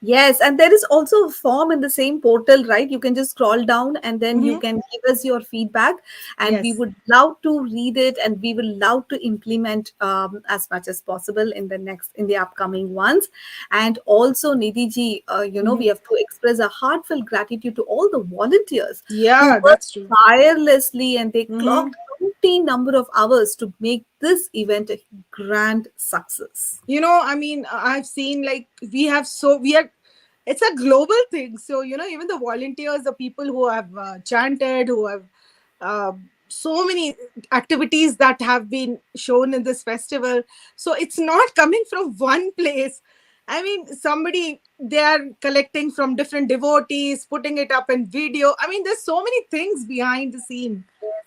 Yes, and there is also a form in the same portal, right? You can just scroll down and then you can give us your feedback, and we would love to read it, and we will love to implement as much as possible in the upcoming ones. And also, Nidhi ji, we have to express a heartfelt gratitude to all the volunteers. Yeah, who that's worked true. tirelessly, and they clocked 20 number of hours to make this event a grand success. I've seen, like, it's a global thing. So, even the volunteers, the people who have chanted, who have so many activities that have been shown in this festival. So it's not coming from one place. They are collecting from different devotees, putting it up in video. There's so many things behind the scene,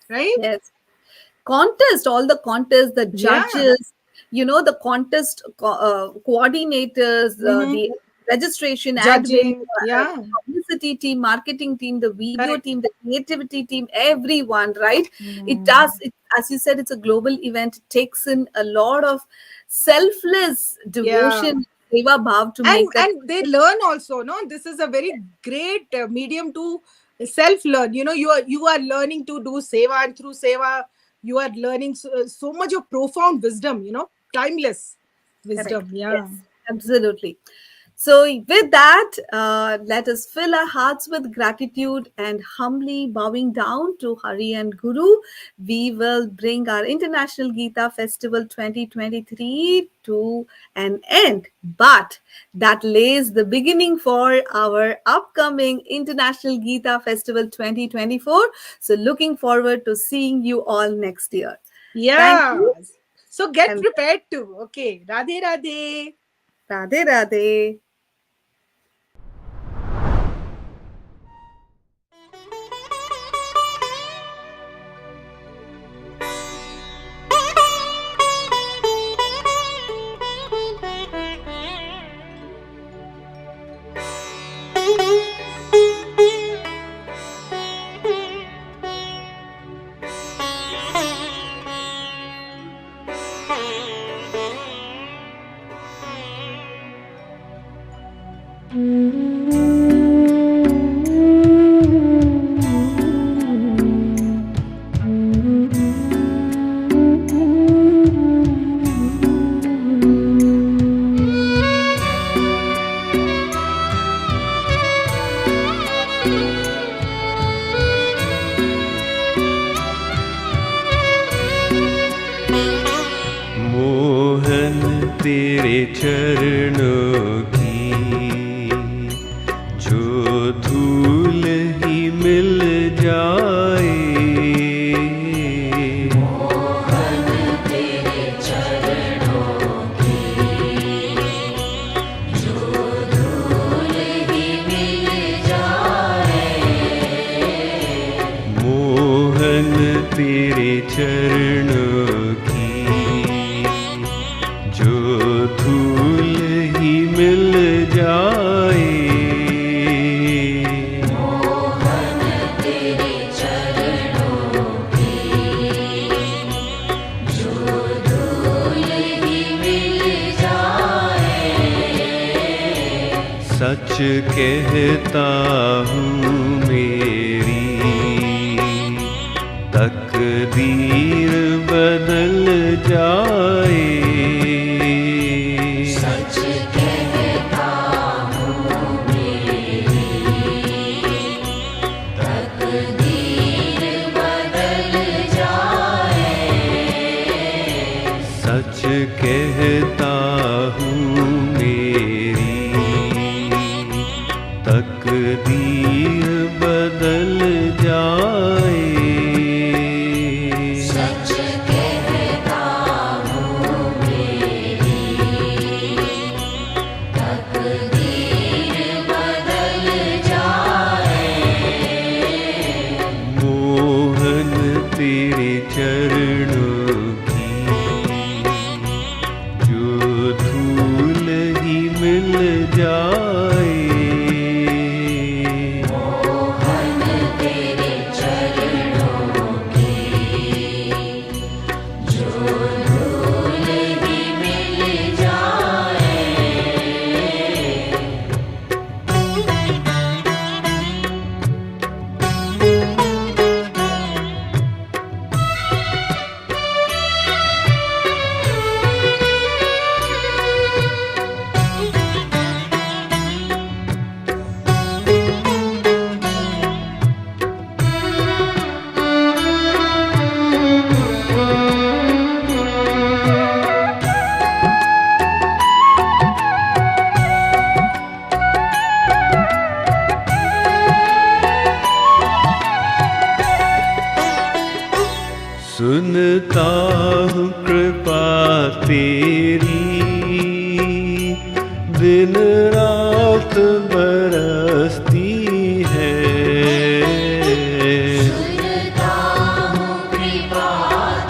right? Yes. All the contests, the judges, the contest coordinators, the registration, judging, admin, publicity team, marketing team, the video team, the creativity team, everyone, right? It does, as you said, it's a global event. It takes in a lot of selfless devotion, seva bhav to make that. And they learn also, no? This is a very great medium to self-learn. You are learning to do seva, and through seva, you are learning so much of profound wisdom, timeless wisdom. Correct. Yeah. Yes, absolutely. So, with that, let us fill our hearts with gratitude, and humbly bowing down to Hari and Guru, we will bring our International Gita Festival 2023 to an end. But that lays the beginning for our upcoming International Gita Festival 2024. So, looking forward to seeing you all next year. Yeah. Thank you. So, get prepared too. Okay. Radhe Radhe. Radhe Radhe. तेरे चरणों की जो धूल ही मिल जाए मोहन तेरे चरणों की जो धूल ही मिल जाए मोहन तेरे चरणों की धूल ही मिल जाए मोहन तेरे चरणों की जो धूल ही मिल जाए सच कहता हूँ मेरी तकदीर बदल जाए जाए। मोहन तेरे चरणों की जो धूल भी मिल जाए। सुनता हूँ कृपा तेरी दिन रात बरसती है। सुनता हूँ कृपा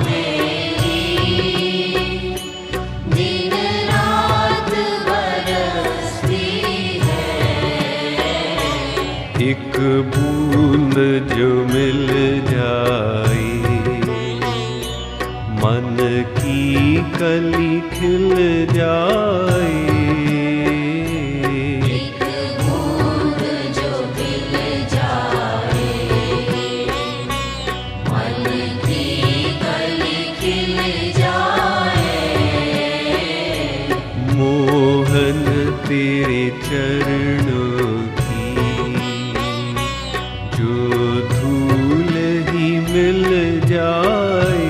तेरी दिन रात बरसती है। एक बूंद जो मिल जाए मन की कली खिल जाए। एक बूंद जो मिल जाए मन की कली खिल जाए। मोहन तेरे चरणों की जो धूल ही मिल जाए।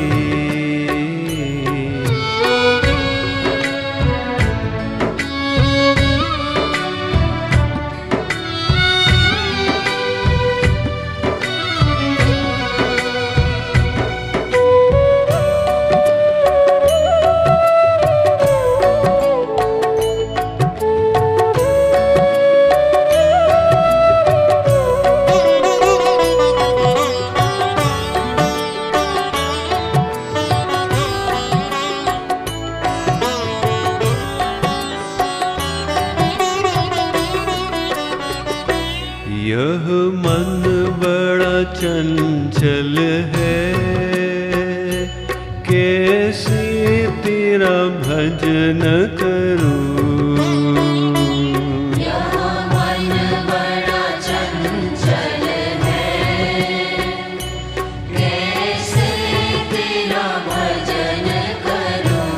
यह मन बड़ा चंचल है कैसे तेरा भजन करूं। यह मन बड़ा चंचल है कैसे तेरा भजन करूं।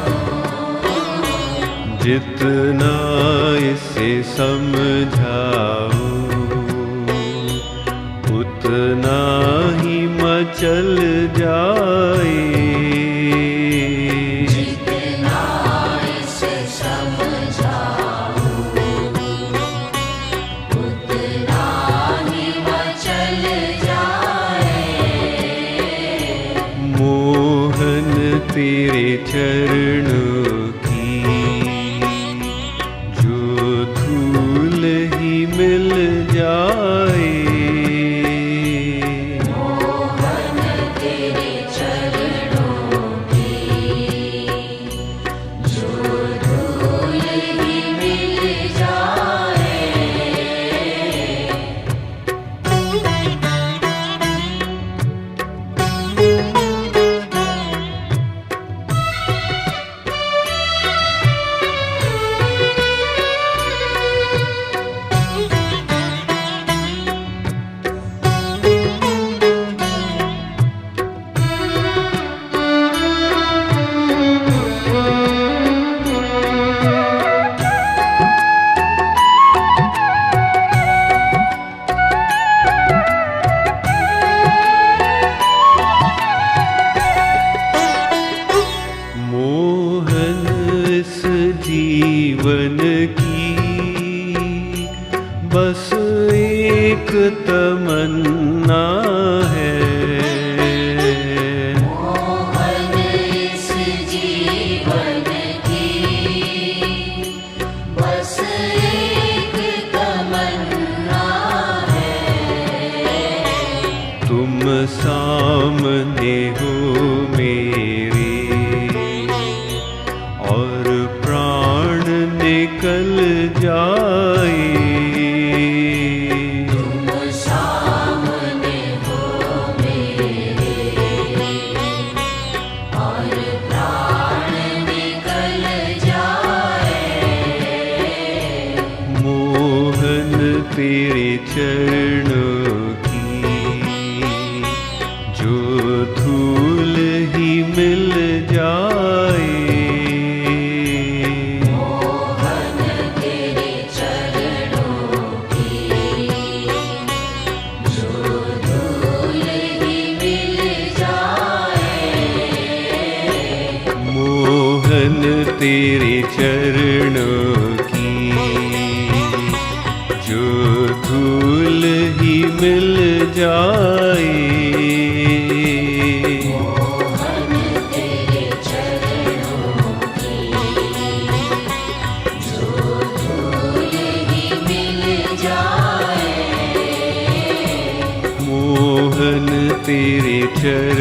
जितना इसे समझाऊं उतना ही मचल जाए। जितना इसे समझाऊं उतना ही मचल जाए। मोहन तेरे चरणों की जो धूल ही मिल जाए। मोहन तेरे चरणों की जो धूल ही मिल जाए। जीवन की बस एक तमन्ना है। मोहन इस जीवन की बस एक तमन्ना है। तुम सामने हो मेरे और प्राण निकल जाए। तेरे चरणों की, जो धूल ही मिल जाए। मोहन तेरे चरणों की, जो धूल ही मिल जाए। मोहन तेरे चरणों की, जो धूल ही मिल जाए। मोहन तेरे चरणों की, जो धूल ही मिल जाए। मोहन तेरे चरणों